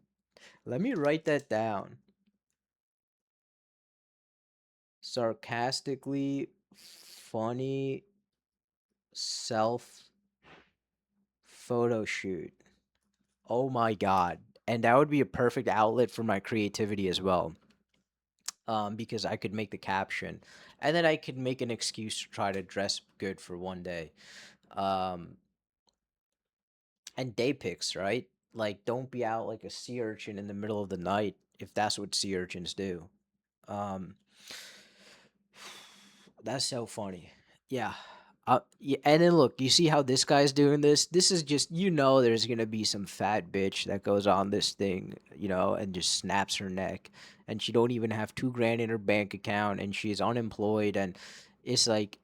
Let me write that down. Sarcastically funny self photo shoot. Oh my god. And that would be a perfect outlet for my creativity as well. Because I could make the caption and then I could make an excuse to try to dress good for one day. Um, and day pics, right? Like, don't be out like a sea urchin in the middle of the night if that's what sea urchins do. Um, that's so funny. Yeah. Yeah, and then look, you see how this guy's doing this? This is just, there's gonna be some fat bitch that goes on this thing, and just snaps her neck. and she don't even have 2 grand in her bank account, and she's unemployed, and it's like,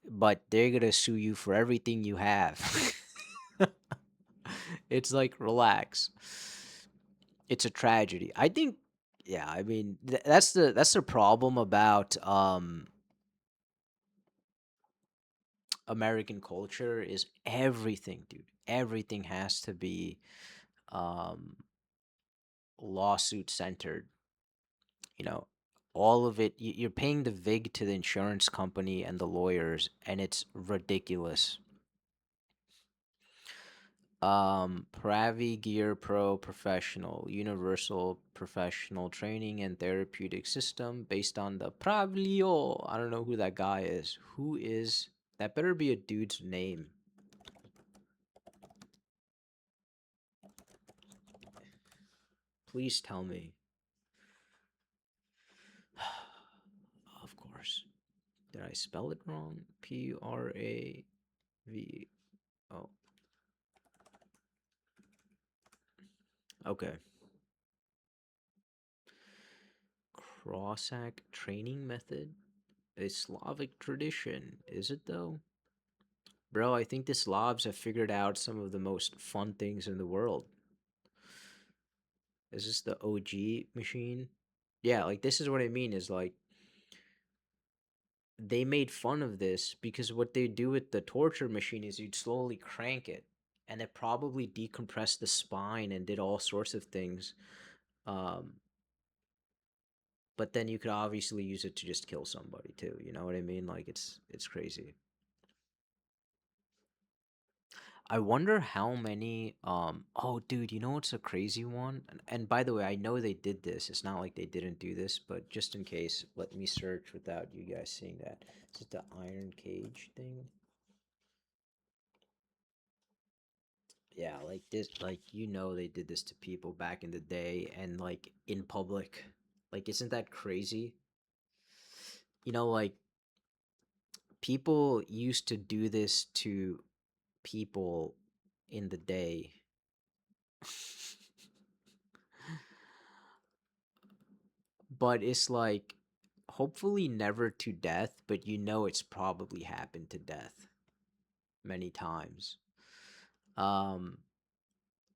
but they're gonna sue you for everything you have. It's like, relax. It's a tragedy. I think, yeah, I mean, that's the problem about American culture is everything, dude. Everything has to be um lawsuit centered, you know. All of it, you're paying the vig to the insurance company and the lawyers, and it's ridiculous. Pravi Gear Pro Professional, universal professional training and therapeutic system based on the Pravlio. I don't know who that guy is. Who is that? Better be a dude's name. Please tell me. Of course. Did I spell it wrong? Pravio. Okay. Cossack training method? A Slavic tradition, is it though? Bro, I think the Slavs have figured out some of the most fun things in the world. Is this the OG machine? Yeah, like this is what I mean is like they made fun of this because what they do with the torture machine is you'd slowly crank it and it probably decompressed the spine and did all sorts of things. Um, but then you could obviously use it to just kill somebody too. You know what I mean? Like it's crazy. I wonder how many oh dude, you know what's a crazy one? And by the way, I know they did this. It's not like they didn't do this, but just in case, let me search without you guys seeing that. Is it the iron cage thing? Yeah, like this, like they did this to people back in the day and like in public. Like isn't that crazy? Like people used to do this to people in the day. But it's like hopefully never to death, but it's probably happened to death many times. Um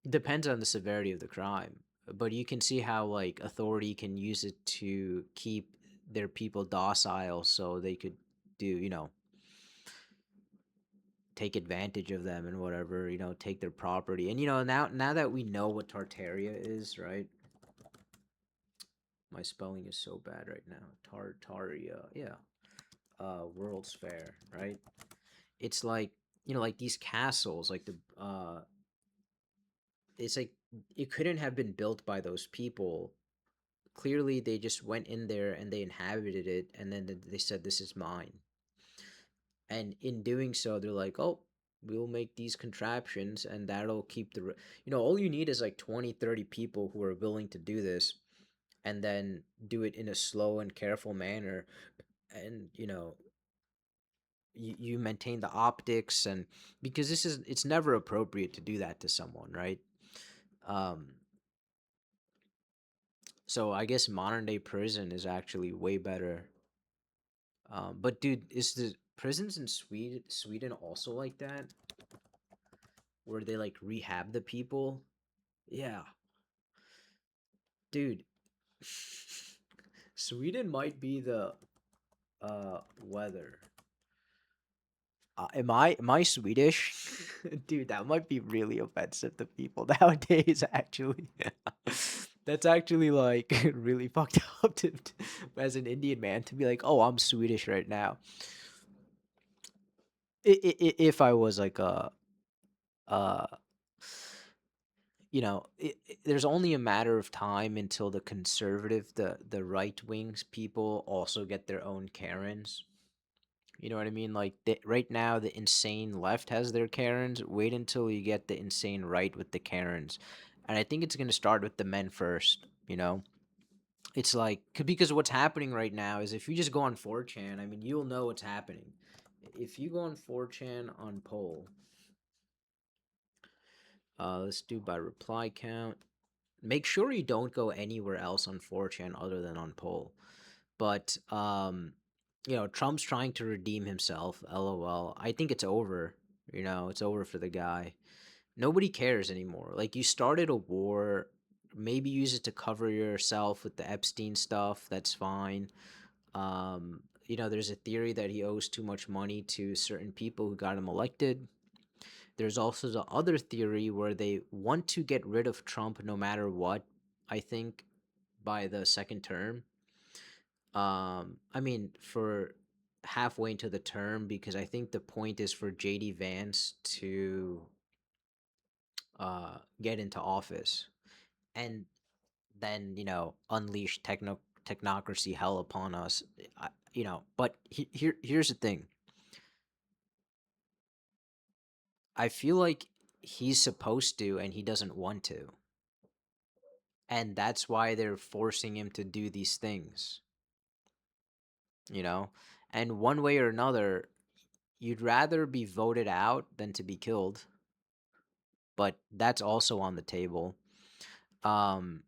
Depends on the severity of the crime, but you can see how like authority can use it to keep their people docile so they could do, take advantage of them and whatever, take their property. And now that we know what Tartaria is, right? My spelling is so bad right now. Tartaria. Yeah. World's Fair, right? It's like, like these castles, like it's like it couldn't have been built by those people. Clearly they just went in there and they inhabited it, and then they said this is mine. And in doing so, they're like, oh, we'll make these contraptions and that'll keep all you need is like 20, 30 people who are willing to do this, and then do it in a slow and careful manner. And you maintain the optics, and because it's never appropriate to do that to someone, right? um so I guess modern day prison is actually way better. But dude, is the prisons in Sweden also like that, where they like rehab the people? Yeah, dude. Sweden might be the weather. Am I Swedish? Dude, that might be really offensive to people nowadays, actually. That's actually like really fucked up as an Indian man to be like, "Oh, I'm Swedish right now." If I was like uh there's only a matter of time until the conservative, the right wings people also get their own Karens. You know what I mean? Like right now, the insane left has their Karens. Wait until you get the insane right with the Karens, and I think it's gonna start with the men first. It's like because what's happening right now is if you just go on 4chan, I mean, you'll know what's happening. If you go on 4chan on poll, let's do by reply count. Make sure you don't go anywhere else on 4chan other than on poll. But Trump's trying to redeem himself. LOL. I think it's over. It's over for the guy. Nobody cares anymore. Like, you started a war, maybe use it to cover yourself with the Epstein stuff. That's fine. There's a theory that he owes too much money to certain people who got him elected. There's also the other theory where they want to get rid of Trump no matter what, I think, by the second term. I mean, for halfway into the term, because I think the point is for JD Vance to get into office and then, unleash technocracy hell upon us. But here's the thing. I feel like he's supposed to and he doesn't want to. And that's why they're forcing him to do these things, you know? And one way or another, you'd rather be voted out than to be killed, but that's also on the table. Um,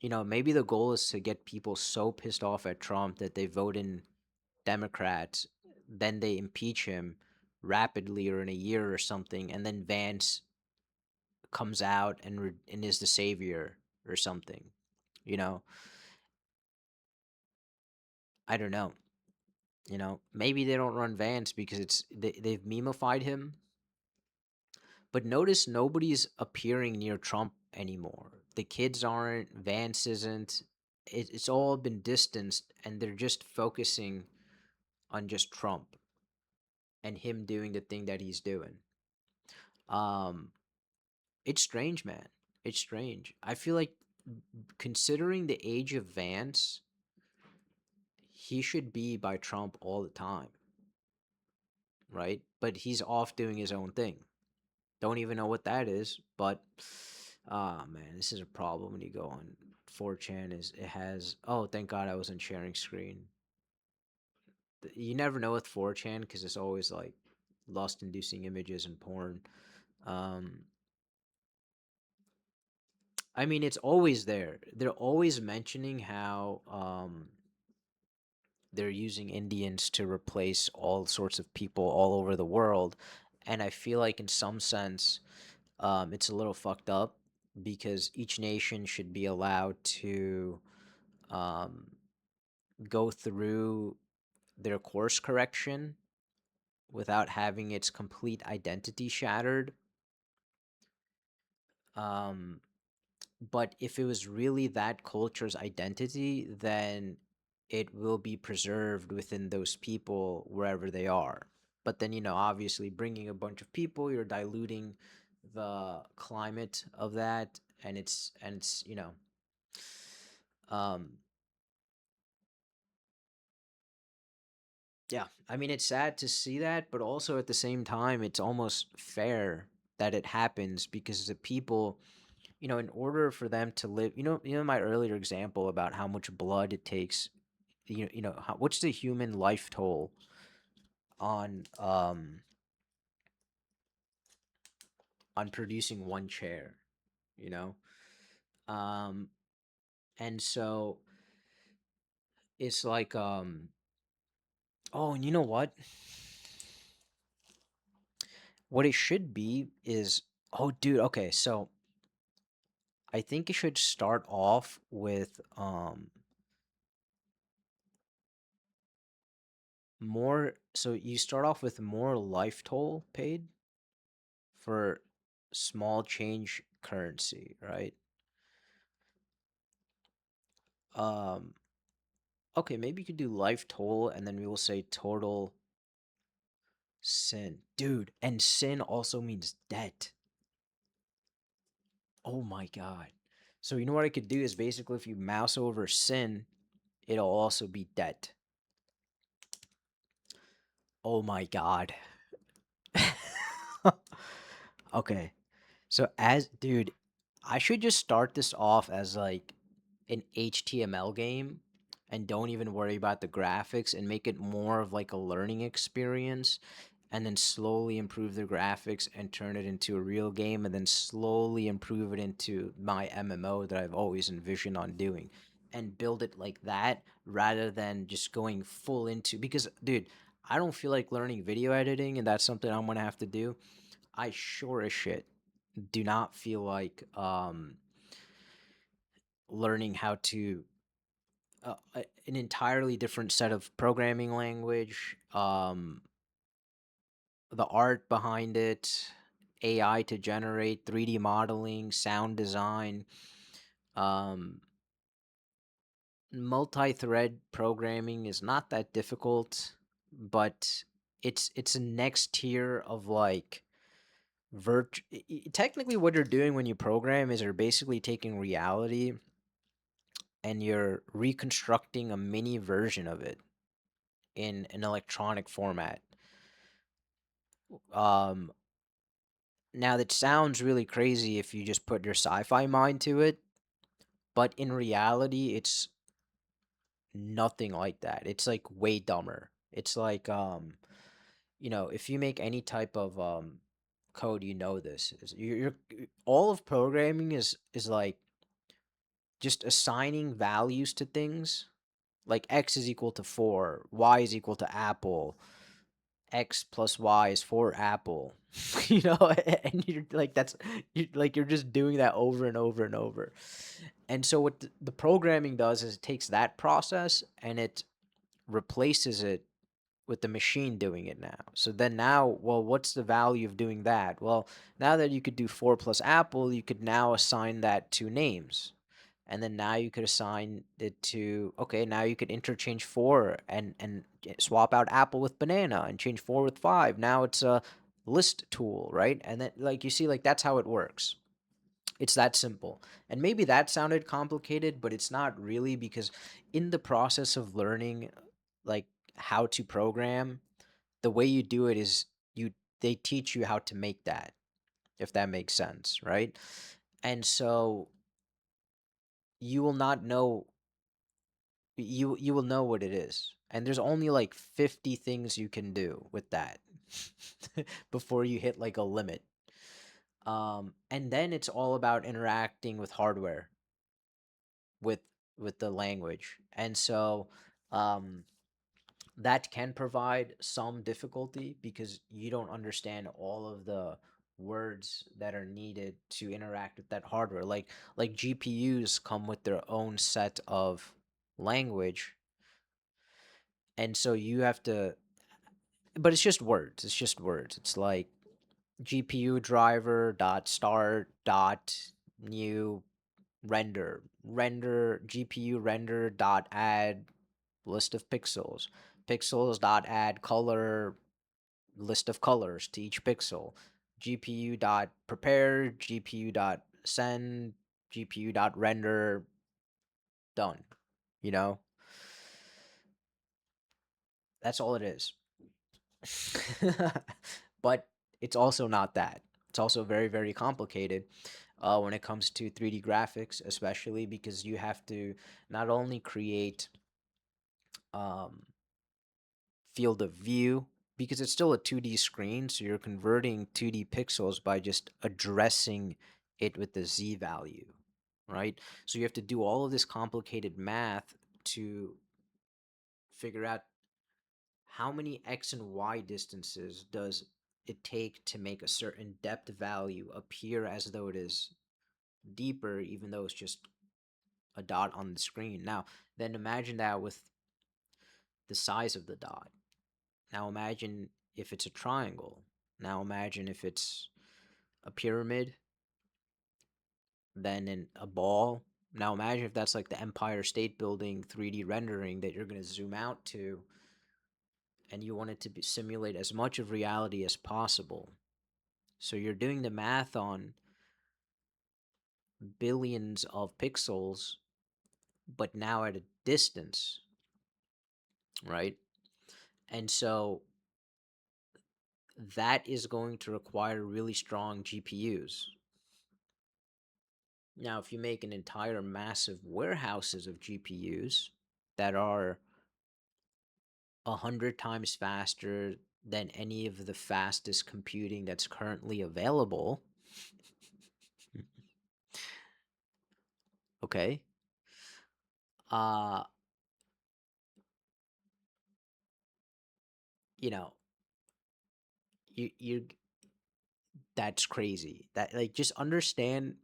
maybe the goal is to get people so pissed off at Trump that they vote in Democrats, then they impeach him rapidly or in a year or something, and then Vance comes out and is the savior or something. You know, I don't know. Maybe they don't run Vance because they've memeified him. But notice nobody's appearing near Trump anymore. The kids aren't. Vance isn't. It's all been distanced, and they're just focusing on just Trump and him doing the thing that he's doing. Um, it's strange, man. It's strange. I feel like, considering the age of Vance, he should be by Trump all the time, right? But he's off doing his own thing. Don't even know what that is, but man, this is a problem when you go on 4chan. Is it has Oh, thank God I wasn't sharing screen. You never know with 4chan because it's always like lust-inducing images and porn. Um, I mean, it's always there. They're always mentioning how they're using Indians to replace all sorts of people all over the world, and I feel like in some sense, it's a little fucked up because each nation should be allowed to um, go through their course correction without having its complete identity shattered. Um, but if it was really that culture's identity, then it will be preserved within those people wherever they are. But then, obviously, bringing a bunch of people, you're diluting the climate of that, and it's um, yeah. I mean, it's sad to see that, but also at the same time, it's almost fair that it happens because the people, in order for them to live, my earlier example about how much blood it takes, what's the human life toll on producing one chair, you know? Um and so it's like oh, and you know what? What it should be is, oh dude, okay, so I think it should start off with more, so you start off with more life toll paid for small change currency, right? Um, okay, maybe you could do life toll and then we will say total sin. Dude, and sin also means debt. Oh my god. So you know what I could do is basically if you mouse over sin, it'll also be debt. Oh my god. Okay. So as dude, I should just start this off as like an HTML game and don't even worry about the graphics and make it more of like a learning experience and then slowly improve the graphics and turn it into a real game, and then slowly improve it into my MMO that I've always envisioned on doing, and build it like that rather than just going full into, because dude, I don't feel like learning video editing, and that's something I'm gonna have to do. I sure as shit do not feel like learning how to an entirely different set of programming language, the art behind it, AI to generate 3D modeling, sound design, um, multi-thread programming is not that difficult, but it's a next tier of like technically what you're doing when you program is you're basically taking reality and you're reconstructing a mini version of it in an electronic format. Um, Now that sounds really crazy if you just put your sci-fi mind to it, but in reality, it's nothing like that. It's like way dumber. It's like if you make any type of code, this all of programming is like just assigning values to things. Like x is equal to 4, y is equal to apple, x plus y is 4 apple. And you're like you're just doing that over and over and over. And so what the programming does is it takes that process and it replaces it with the machine doing it now. So then now, well, what's the value of doing that? Well, now that you could do 4 plus apple, you could now assign that to names. And then now you could assign it to, okay, now you could interchange 4 and swap out apple with banana and change 4 with 5. Now it's a list tool, right? And then like you see, like that's how it works. It's that simple. And maybe that sounded complicated, but it's not really, because in the process of learning like how to program, the way you do it is you they teach you how to make that, if that makes sense, right? And so you will not know you will know what it is. And there's only like 50 things you can do with that before you hit like a limit. And then it's all about interacting with hardware, with the language. And so um that can provide some difficulty because you don't understand all of the words that are needed to interact with that hardware. Like GPUs come with their own set of language, and so you have to, but it's just words. It's just words. It's like GPU driver dot start dot new render GPU render dot add list of pixels, pixels dot add color, list of colors to each pixel, GPU dot prepare, GPU dot send, GPU dot render, done. You know, that's all it is. But it's also not that. It's also very, very complicated when it comes to 3D graphics, especially because you have to not only create um, field of view, because it's still a 2D screen, so you're converting 2D pixels by just addressing it with the Z value, right? So you have to do all of this complicated math to figure out how many X and Y distances does it take to make a certain depth value appear as though it is deeper, even though it's just a dot on the screen. Now, then imagine that with the size of the dot. Now imagine if it's a triangle. Now imagine if it's a pyramid, then in a ball. Now imagine if that's like the Empire State Building 3D rendering that you're going to zoom out to, and you want it to simulate as much of reality as possible. So you're doing the math on billions of pixels, but now at a distance, right? And so that is going to require really strong GPUs. Now, if you make an entire massive warehouses of GPUs that are 100 times faster than any of the fastest computing that's currently available, okay? Uh, you know, you that's crazy. That like just understand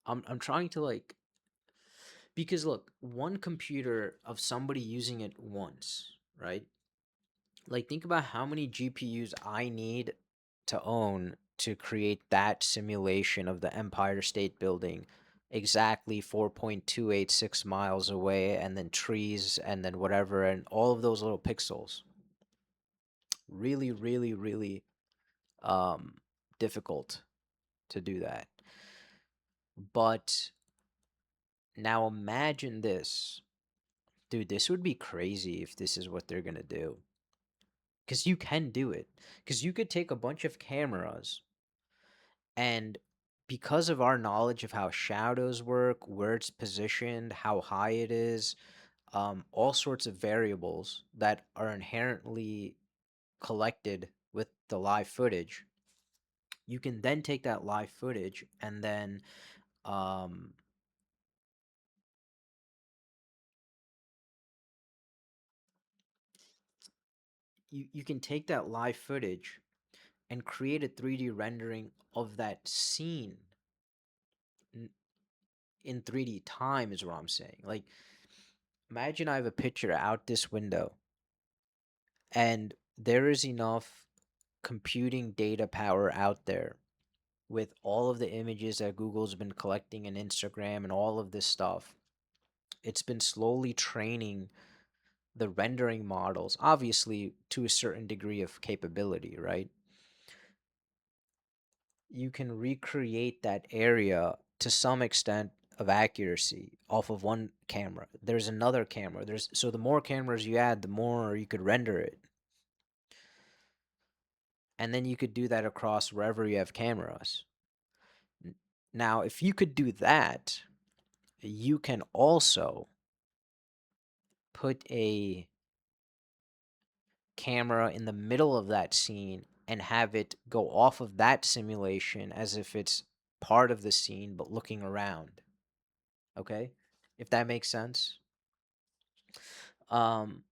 I'm trying to like because look, one computer of somebody using it once, right? Like think about how many GPUs I need to own to create that simulation of the Empire State Building exactly 4.286 miles away and then trees and then whatever and all of those little pixels. Really, really, really um difficult to do that. But now imagine this. Dude, this would be crazy if this is what they're going to do. Cuz you can do it. Cuz you could take a bunch of cameras and because of our knowledge of how shadows work, where it's positioned, how high it is, all sorts of variables that are inherently collected with the live footage, you can then take that live footage and then um, you can take that live footage and create a 3D rendering of that scene n- in 3D time is what I'm saying. Like imagine I have a picture out this window and there is enough computing data power out there with all of the images that Google's been collecting and Instagram and all of this stuff. It's been slowly training the rendering models, obviously to a certain degree of capability, right? You can recreate that area to some extent of accuracy off of one camera. There's another camera. There's so the more cameras you add, the more you could render it. And then you could do that across wherever you have cameras. Now, if you could do that, you can also put a camera in the middle of that scene and have it go off of that simulation as if it's part of the scene but looking around. Okay? If that makes sense. Um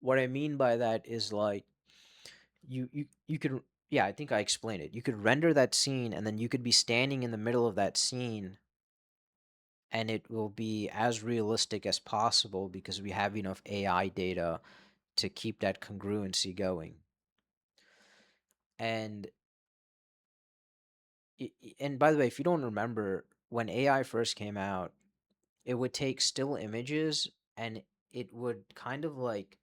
what I mean by that is like you could yeah, I think I explained it. You could render that scene and then you could be standing in the middle of that scene and it will be as realistic as possible because we have enough AI data to keep that congruency going. And and by the way, if you don't remember, when AI first came out, it would take still images and it would kind of like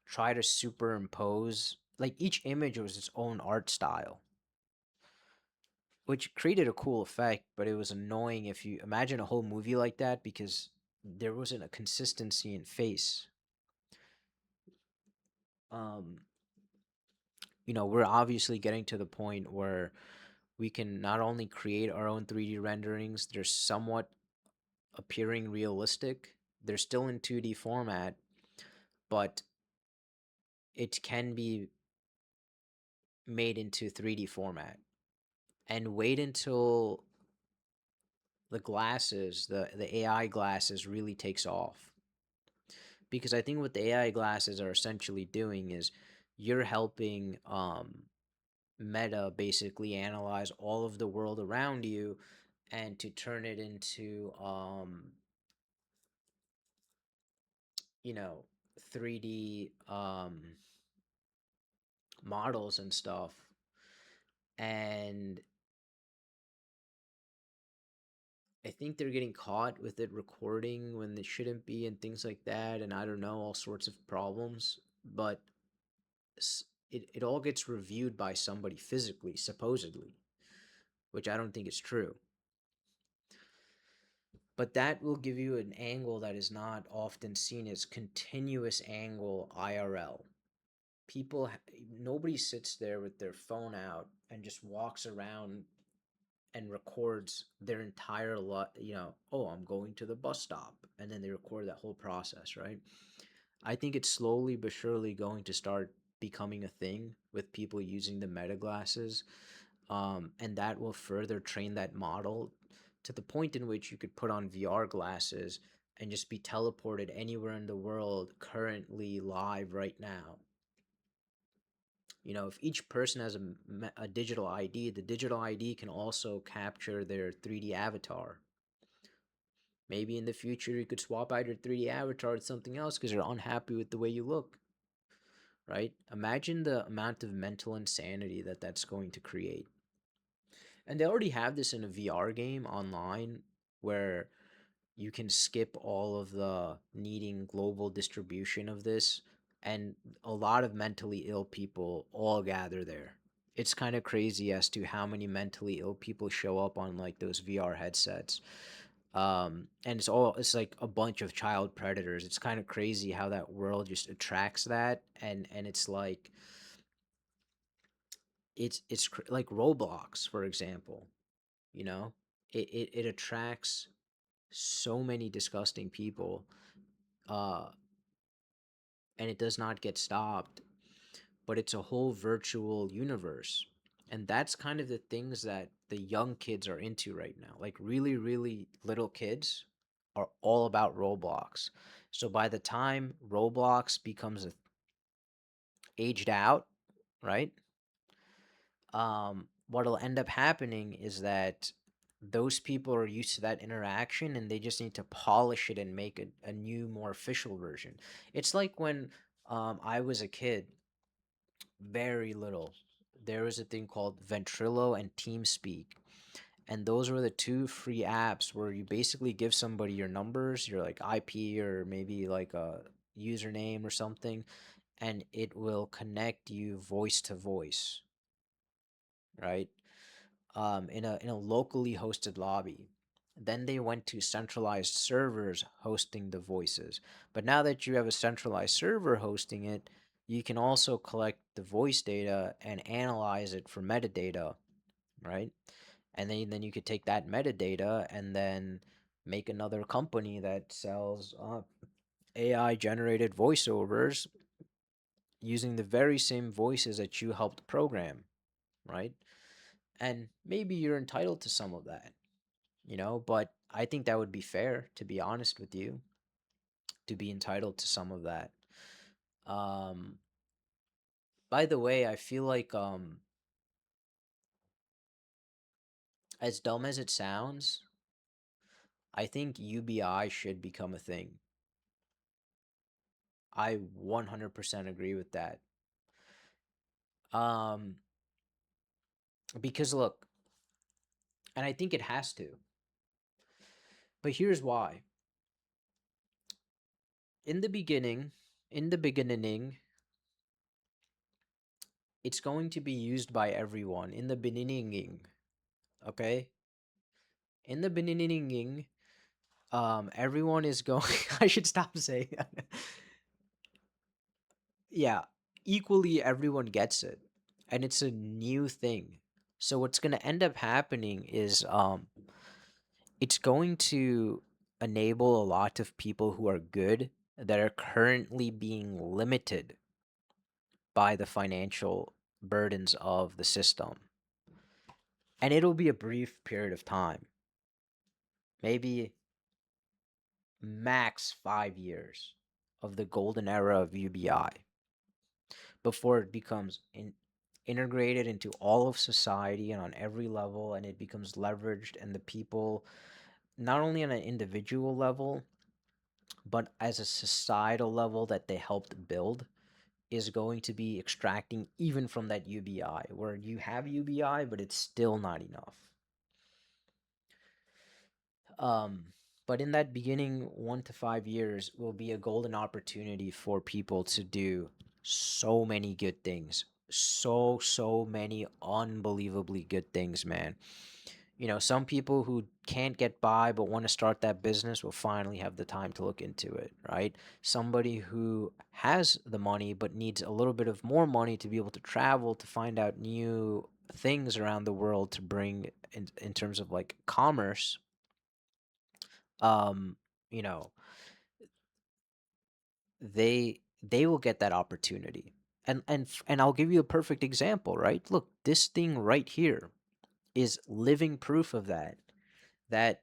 try to superimpose like each image was its own art style, which created a cool effect, but it was annoying if you imagine a whole movie like that because there wasn't a consistency in face. Um, we're obviously getting to the point where we can not only create our own 3D renderings, they're somewhat appearing realistic. They're still in 2D format, but it can be made into 3D format. And wait until the AI glasses really takes off. Because I think what the AI glasses are essentially doing is you're helping Meta basically analyze all of the world around you and to turn it into you know 3D models and stuff. And I think they're getting caught with it recording when they shouldn't be and things like that. And I don't know, all sorts of problems. But it all gets reviewed by somebody physically, supposedly, which I don't think is true. But that will give you an angle that is not often seen as continuous angle IRL. People, nobody sits there with their phone out and just walks around and records their entire lot. Oh, I'm going to the bus stop, and then they record that whole process, right? I think it's slowly but surely going to start becoming a thing with people using the meta glasses, and that will further train that model to the point in which you could put on VR glasses and just be teleported anywhere in the world currently live right now. If each person has a digital ID, the digital ID can also capture their 3D avatar. Maybe in the future you could swap out your 3D avatar to something else because you're unhappy with the way you look, right? Imagine the amount of mental insanity that that's going to create. And they already have this in a VR game online where you can skip all of the needing global distribution of this, and a lot of mentally ill people all gather there. It's kind of crazy as to how many mentally ill people show up on like those VR headsets. And it's like a bunch of child predators. It's kind of crazy how that world just attracts that, and it's like like Roblox, for example. You know, it attracts so many disgusting people, uh, and it does not get stopped. But it's a whole virtual universe, and that's kind of the things that the young kids are into right now. Like really, really little kids are all about Roblox. So by the time Roblox becomes aged out, right? What'll end up happening is that those people are used to that interaction and they just need to polish it and make a new, more official version. It's like when I was a kid, very little, there was a thing called Ventrilo and TeamSpeak. And those were the two free apps where you basically give somebody your numbers, your like IP or maybe like a username or something, and it will connect you voice to voice, right? In a locally hosted lobby. Then they went to centralized servers hosting the voices. But now that you have a centralized server hosting it, you can also collect the voice data and analyze it for metadata, right? And then you could take that metadata and then make another company that sells AI generated voiceovers using the very same voices that you helped program, right? And maybe you're entitled to some of that, but I think that would be fair, to be honest with you, to be entitled to some of that. Um, by the way, I feel like, as dumb as it sounds, I think UBI should become a thing. I 100% agree with that. Um, because look, and I think it has to, but here's why. In the beginning, in the beginning, it's going to be used by everyone. In the beginning, okay? In the beginning, everyone is going. I should stop saying that. Yeah, equally everyone gets it, and it's a new thing. So what's going to end up happening is it's going to enable a lot of people who are good that are currently being limited by the financial burdens of the system. And it'll be a brief period of time, maybe max 5 years of the golden era of UBI before it becomes integrated into all of society and on every level, and it becomes leveraged, and the people, not only on an individual level but as a societal level that they helped build, is going to be extracting even from that UBI, where you have UBI but it's still not enough. um but in that beginning 1 to 5 years will be a golden opportunity for people to do so many good things, so many unbelievably good things, man. Some people who can't get by but want to start that business will finally have the time to look into it, right? Somebody who has the money but needs a little bit of more money to be able to travel to find out new things around the world to bring in terms of like commerce, um you know they will get that opportunity. And I'll give you a perfect example, right? Look, this thing right here is living proof of that. That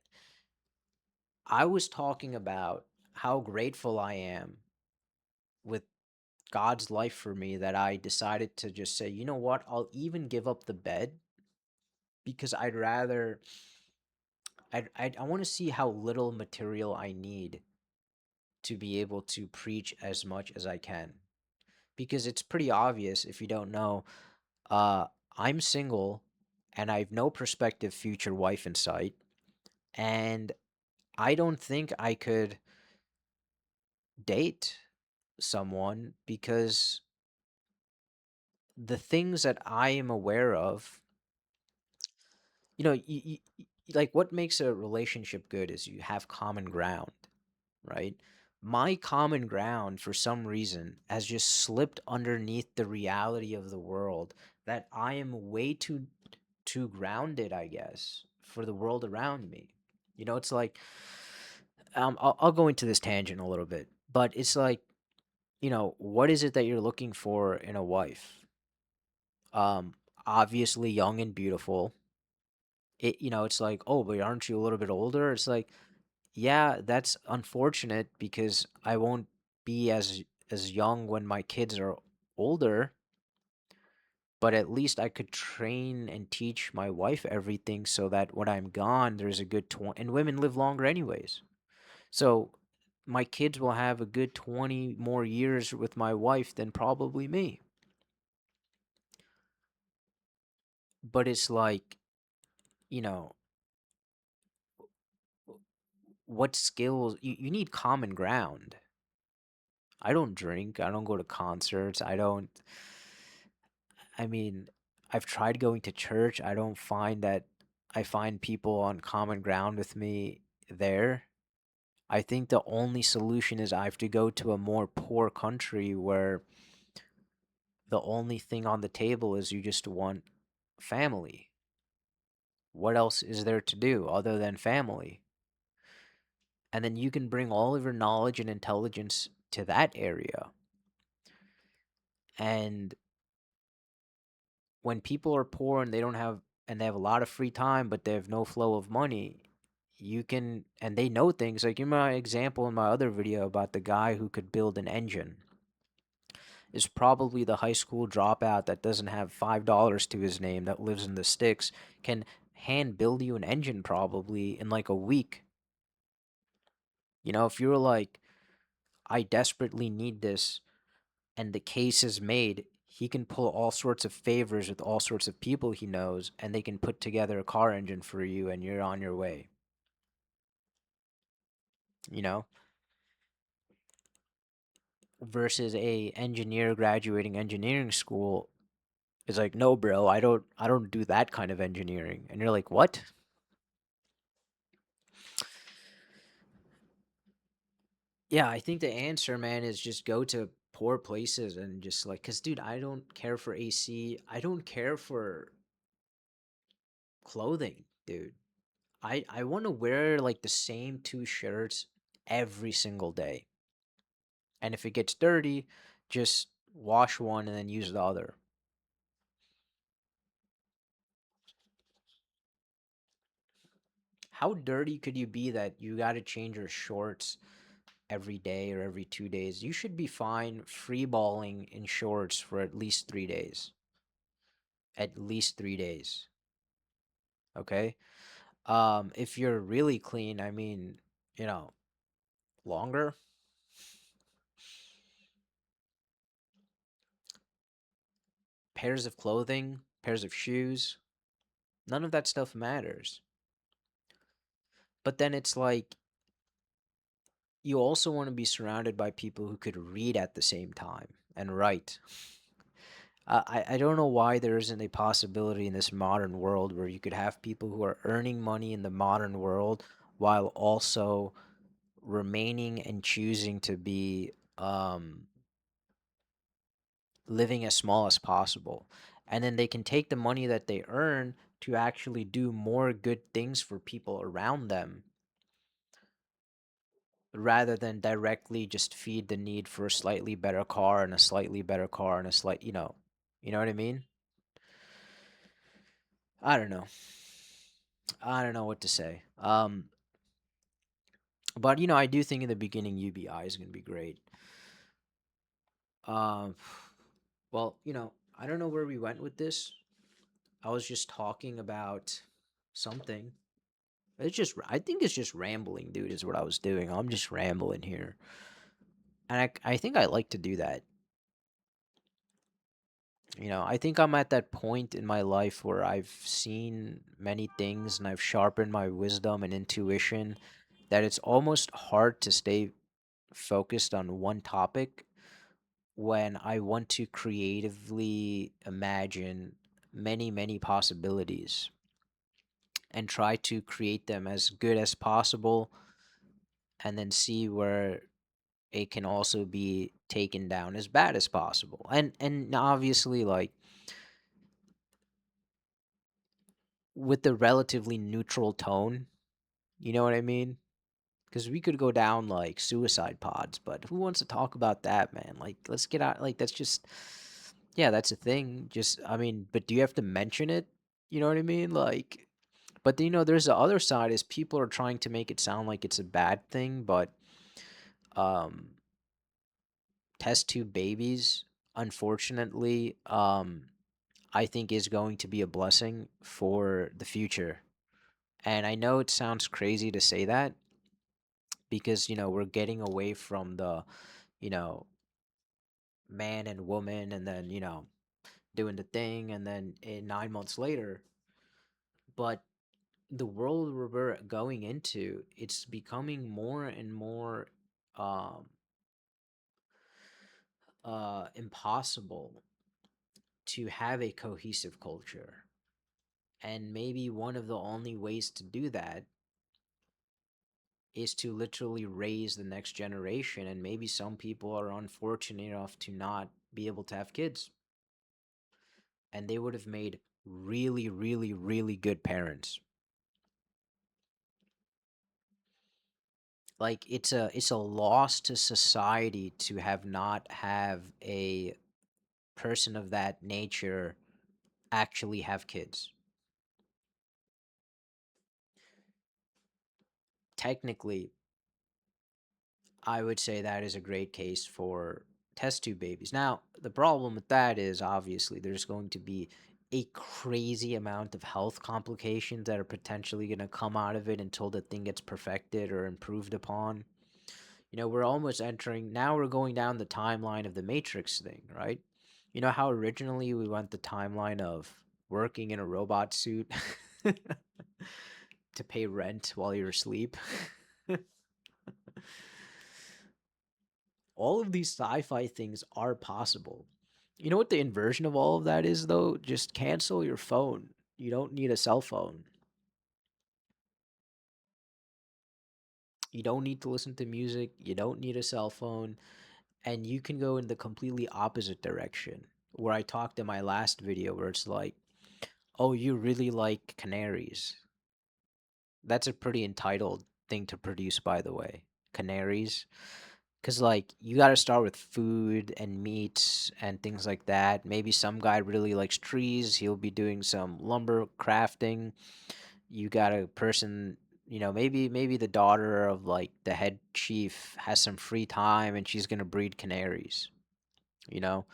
I was talking about how grateful I am with God's life for me that I decided to just say, you know what, I'll even give up the bed because I'd rather I want to see how little material I need to be able to preach as much as I can. Because it's pretty obvious if you don't know, uh I'm single and I have no prospective future wife in sight, and I don't think I could date someone because the things that I am aware of, like what makes a relationship good is you have common ground, right? My common ground, for some reason, has just slipped underneath the reality of the world that I am way too grounded, I guess, for the world around me. It's like I'll go into this tangent a little bit, but it's like, what is it that you're looking for in a wife? Um, Obviously young and beautiful. It's like, oh, but aren't you a little bit older? It's like, yeah, that's unfortunate because I won't be as young when my kids are older, but at least I could train and teach my wife everything so that when I'm gone, there's a good 20, and women live longer anyways. So my kids will have a good 20 more years with my wife than probably me. But it's like, you know, what skills you need common ground. I don't drink, I don't go to concerts, I mean, I've tried going to church. I don't find that I find people on common ground with me there. I think the only solution is I have to go to a more poor country where the only thing on the table is you just want family. What else is there to do other than family? And then you can bring all of your knowledge and intelligence to that area. And when people are poor and they have a lot of free time but they have no flow of money, you can and they know things like in my example in my other video about the guy who could build an engine is probably the high school dropout that doesn't have $5 to his name that lives in the sticks can hand build you an engine probably in like a week. If you're like, I desperately need this and the case is made, he can pull all sorts of favors with all sorts of people he knows, and they can put together a car engine for you, and you're on your way. You know, versus a engineer graduating engineering school is like, no, bro, I don't do that kind of engineering, and you're like, what? Yeah, I think the answer, man, is just go to poor places and just like, cause dude, I don't care for AC. I don't care for clothing, dude. I want to wear like the same two shirts every single day. And if it gets dirty, just wash one and then use the other. How dirty could you be that you got to change your shorts every day or every 2 days? You should be fine free balling in shorts for at least 3 days. At least 3 days. Okay. If you're really clean, I mean, you know, longer pairs of clothing, pairs of shoes, none of that stuff matters. But then it's like you also want to be surrounded by people who could read at the same time and write. I don't know why there isn't a possibility in this modern world where you could have people who are earning money in the modern world while also remaining and choosing to be living as small as possible. And then they can take the money that they earn to actually do more good things for people around them rather than directly just feed the need for a slightly better car and a slightly better car and a slight, you know what I mean? I don't know. I don't know what to say. But I do think in the beginning UBI is going to be great. Um, well, I don't know where we went with this. I was just talking about something. I think it's just rambling, dude, is what I was doing. I'm just rambling here. And I think I like to do that. I think I'm at that point in my life where I've seen many things and I've sharpened my wisdom and intuition that it's almost hard to stay focused on one topic when I want to creatively imagine many, many possibilities and try to create them as good as possible and then see where it can also be taken down as bad as possible. And obviously like with the relatively neutral tone, you know what I mean? Because we could go down like suicide pods, but who wants to talk about that, man? Like, let's get out. Like, that's just, yeah, that's a thing. Just, I mean, but do you have to mention it? You know what I mean? Like, but there's the other side is people are trying to make it sound like it's a bad thing, but um, test tube babies, unfortunately, I think is going to be a blessing for the future. And I know it sounds crazy to say that because we're getting away from the you know man and woman and then doing the thing and then 9 months later, but the world we're going into, it's becoming more and more um impossible to have a cohesive culture, and maybe one of the only ways to do that is to literally raise the next generation, and maybe some people are unfortunate enough to not be able to have kids, and they would have made really, really, really good parents. Like it's a loss to society to have a person of that nature actually have kids. Technically, I would say that is a great case for test tube babies. Now, the problem with that is obviously there's going to be a crazy amount of health complications that are potentially going to come out of it until the thing gets perfected or improved upon. We're almost entering, now we're going down the timeline of the Matrix thing, right? You know how originally we went the timeline of working in a robot suit to pay rent while you're asleep? All of these sci-fi things are possible. You know what the inversion of all of that is, though? Just cancel your phone. You don't need a cell phone. You don't need to listen to music. You don't need a cell phone. And you can go in the completely opposite direction. Where I talked in my last video, where it's like, oh, you really like canaries. That's a pretty entitled thing to produce, by the way. Canaries. Because, like, you got to start with food and meats and things like that. Maybe some guy really likes trees. He'll be doing some lumber crafting. You got a person, maybe the daughter of, like, the head chief has some free time and she's going to breed canaries, you know?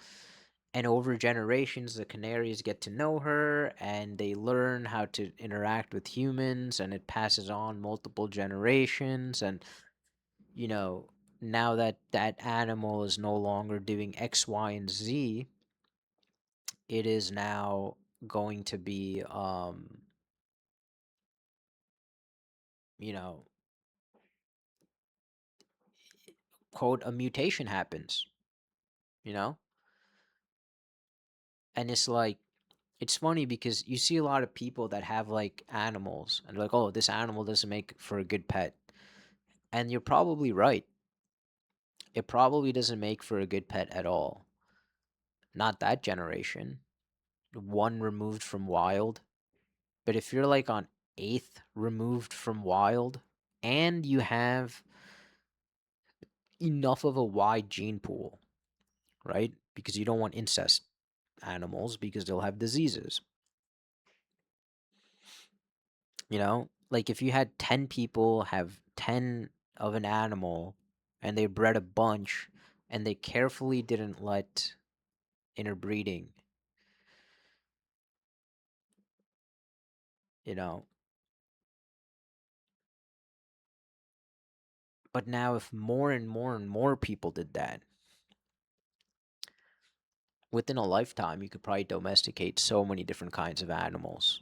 And over generations, the canaries get to know her and they learn how to interact with humans, and it passes on multiple generations. And you know, now that that animal is no longer doing X, Y, and Z, it is now going to be, you know, quote, a mutation happens, you know? And it's like, it's funny because you see a lot of people that have like animals and they're like, oh, this animal doesn't make for a good pet. And you're probably right. It probably doesn't make for a good pet at all. Not that generation. One removed from wild. But if you're like on eighth removed from wild, and you have enough of a wide gene pool, right? Because you don't want incest animals because they'll have diseases. Like if you had 10 people have 10 of an animal and they bred a bunch and they carefully didn't let interbreeding, you know. But now, if more and more and more people did that, within a lifetime, you could probably domesticate so many different kinds of animals.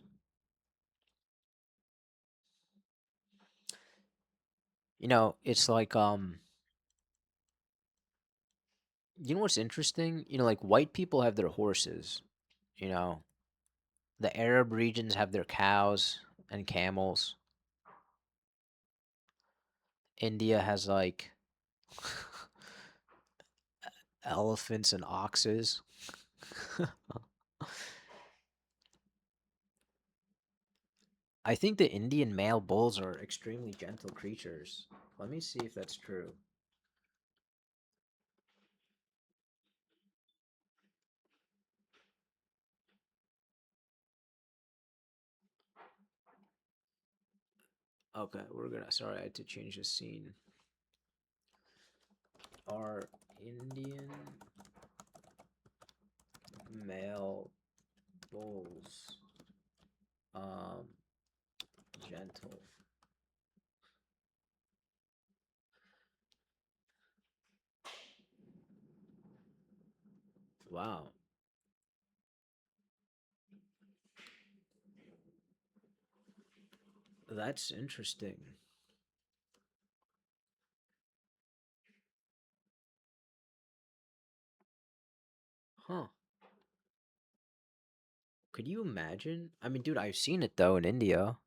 It's like you know what's interesting? Like white people have their horses. You know, the Arab regions have their cows and camels. India has like elephants and oxes. I think the Indian male bulls are extremely gentle creatures. Let me see if that's true. Okay, sorry, I had to change the scene. Are Indian male bulls um gentle? Wow, that's interesting. Huh. Could you imagine? I mean, dude, I've seen it though in India.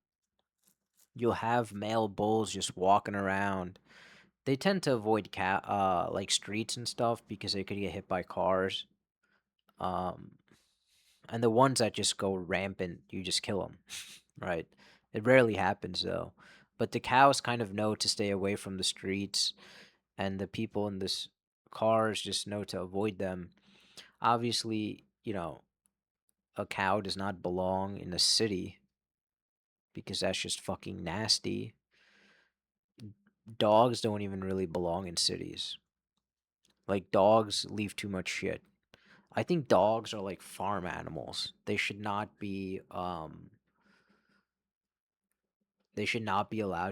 You'll have male bulls just walking around. They tend to avoid like streets and stuff because they could get hit by cars. Um, and the ones that just go rampant, you just kill them, right? It rarely happens though. But the cows kind of know to stay away from the streets, and the people in this cars just know to avoid them. Obviously, a cow does not belong in a city because that's just fucking nasty. Dogs don't even really belong in cities. Like dogs leave too much shit. I think dogs are like farm animals. They should not be allowed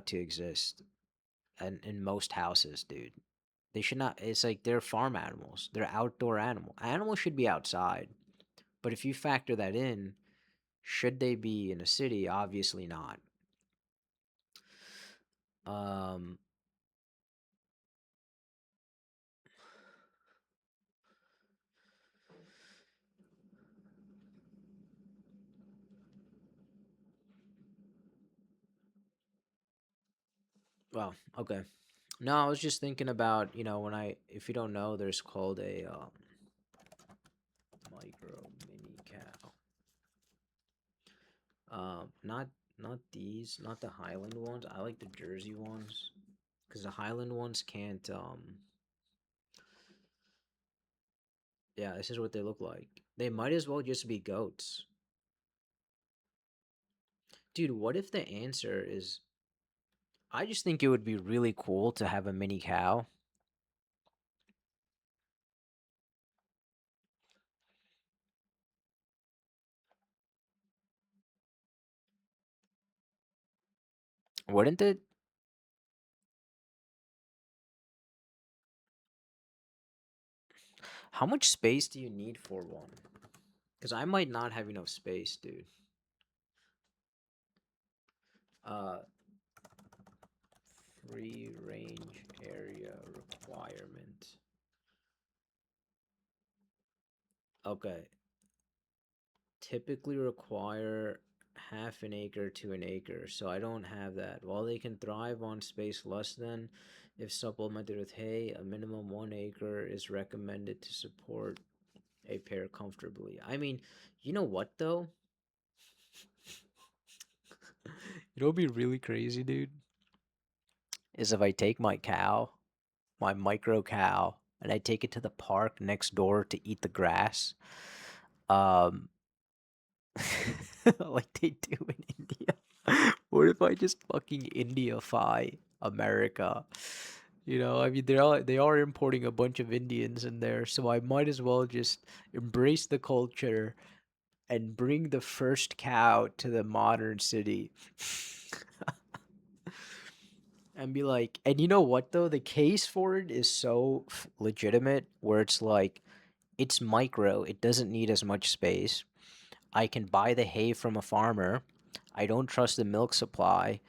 to exist in most houses, dude. They should not. It's like they're farm animals. They're outdoor animal. Animals should be outside. But if you factor that in, should they be in a city? Obviously not. Um, well, okay. No, I was just thinking about, if you don't know, there's called a micro mini cow. Not these, not the Highland ones. I like the Jersey ones because the Highland ones can't. Yeah, this is what they look like. They might as well just be goats, dude. What if the answer is? I just think it would be really cool to have a mini cow. Wouldn't it? How much space do you need for one? Because I might not have enough space, dude. Uh, Free range area requirement. Okay. Typically require half an acre to an acre, so I don't have that. While they can thrive on space less than, if supplemented with hay, a minimum 1 acre is recommended to support a pair comfortably. I mean, you know what though? It'll be really crazy, dude. Is if I take my cow my micro cow and I take it to the park next door to eat the grass, um, like they do in India. What if I just fucking Indiafy America? I mean, they are importing a bunch of Indians in there, so I might as well just embrace the culture and bring the first cow to the modern city. And be like, and you know what though? The case for it is so legitimate where it's like, it's micro, it doesn't need as much space. I can buy the hay from a farmer. I don't trust the milk supply,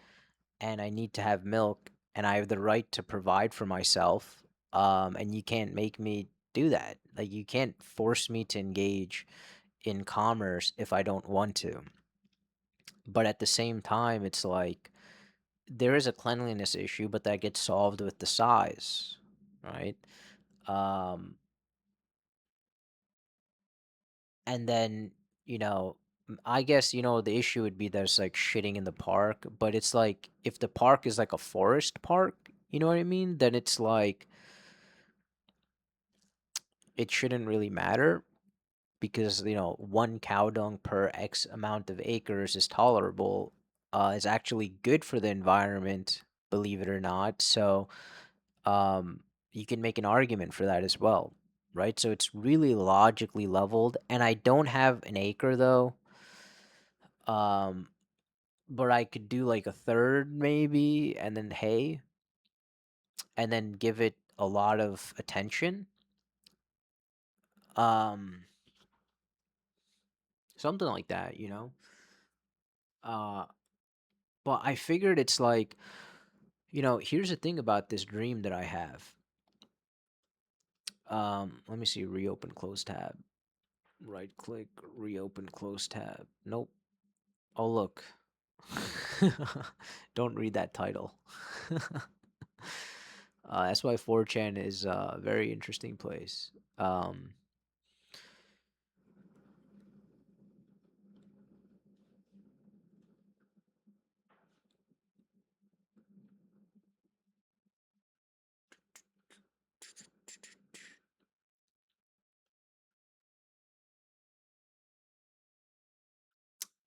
and I need to have milk, and I have the right to provide for myself. And you can't make me do that. Like, you can't force me to engage in commerce if I don't want to. But at the same time, it's like there is a cleanliness issue, but that gets solved with the size, right? Um, and then, I guess, the issue would be there's like shitting in the park, but it's like if the park is like a forest park, you know what I mean? Then it's like it shouldn't really matter because, one cow dung per X amount of acres is tolerable, is actually good for the environment, believe it or not. So, you can make an argument for that as well, right? So it's really logically leveled. And I don't have an acre though, um, but I could do like a third maybe, and then hay, and then give it a lot of attention. Um, Something like that, you know. Uh, but I figured it's like, here's the thing about this dream that I have. Let me see, reopen, close tab. Right click, reopen, close tab. Nope. Oh, look. Don't read that title. That's why 4chan is a very interesting place. Um,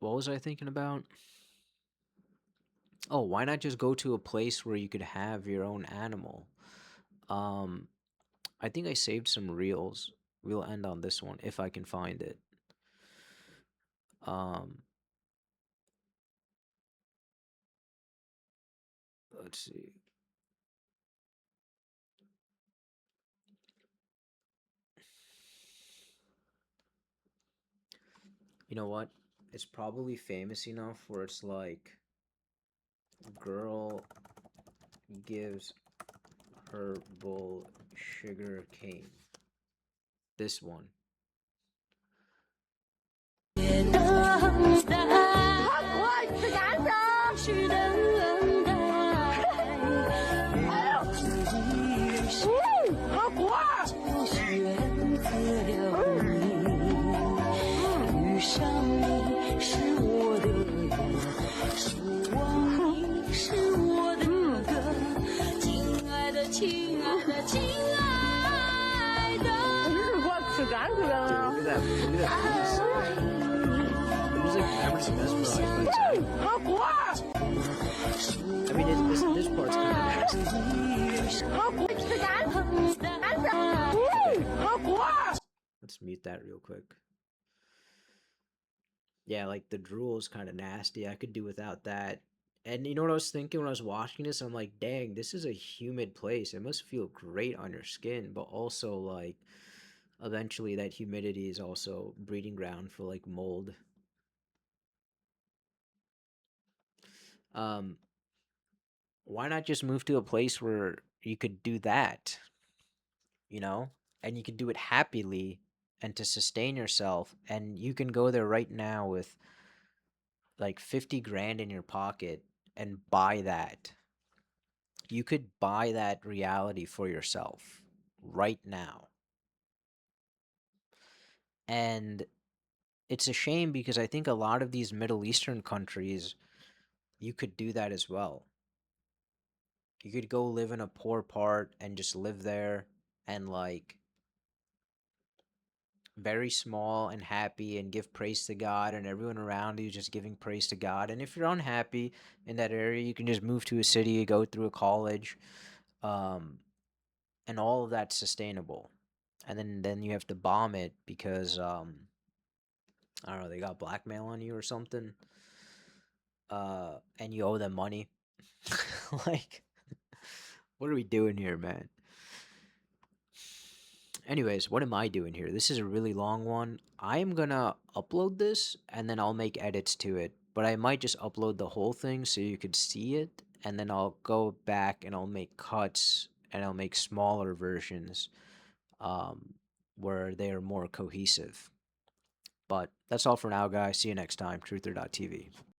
what was I thinking about? Oh, why not just go to a place where you could have your own animal? Um, I think I saved some reels. We'll end on this one if I can find it. Um, let's see. You know what? It's probably famous enough where it's like, girl gives her bull sugar cane. This one. Dude, look at that. Look at that face. I'm just like never mesmerized by this animal. I mean, this part's kind of nasty. Okay. Let's mute that real quick. Yeah, like the drool is kind of nasty. I could do without that. And you know what I was thinking when I was watching this? I'm like, dang, this is a humid place. It must feel great on your skin, but also like eventually that humidity is also breeding ground for like mold. Um, why not just move to a place where you could do that, you know? And you can do it happily and to sustain yourself, and you can go there right now with like 50 grand in your pocket and buy that. You could buy that reality for yourself right now. And it's a shame because I think a lot of these Middle Eastern countries, you could do that as well. You could go live in a poor part and just live there and like very small and happy and give praise to God, and everyone around you just giving praise to God. And if you're unhappy in that area, you can just move to a city, go through a college, um, and all of that's sustainable. And then you have to bomb it because I don't know, they got blackmail on you or something, and you owe them money. Like, what are we doing here, man? Anyways, what am I doing here? This is a really long one. I am gonna upload this and then I'll make edits to it. But I might just upload the whole thing so you could see it, and then I'll go back and I'll make cuts and I'll make smaller versions um, where they are more cohesive. But that's all for now, guys. See you next time. Truther.tv.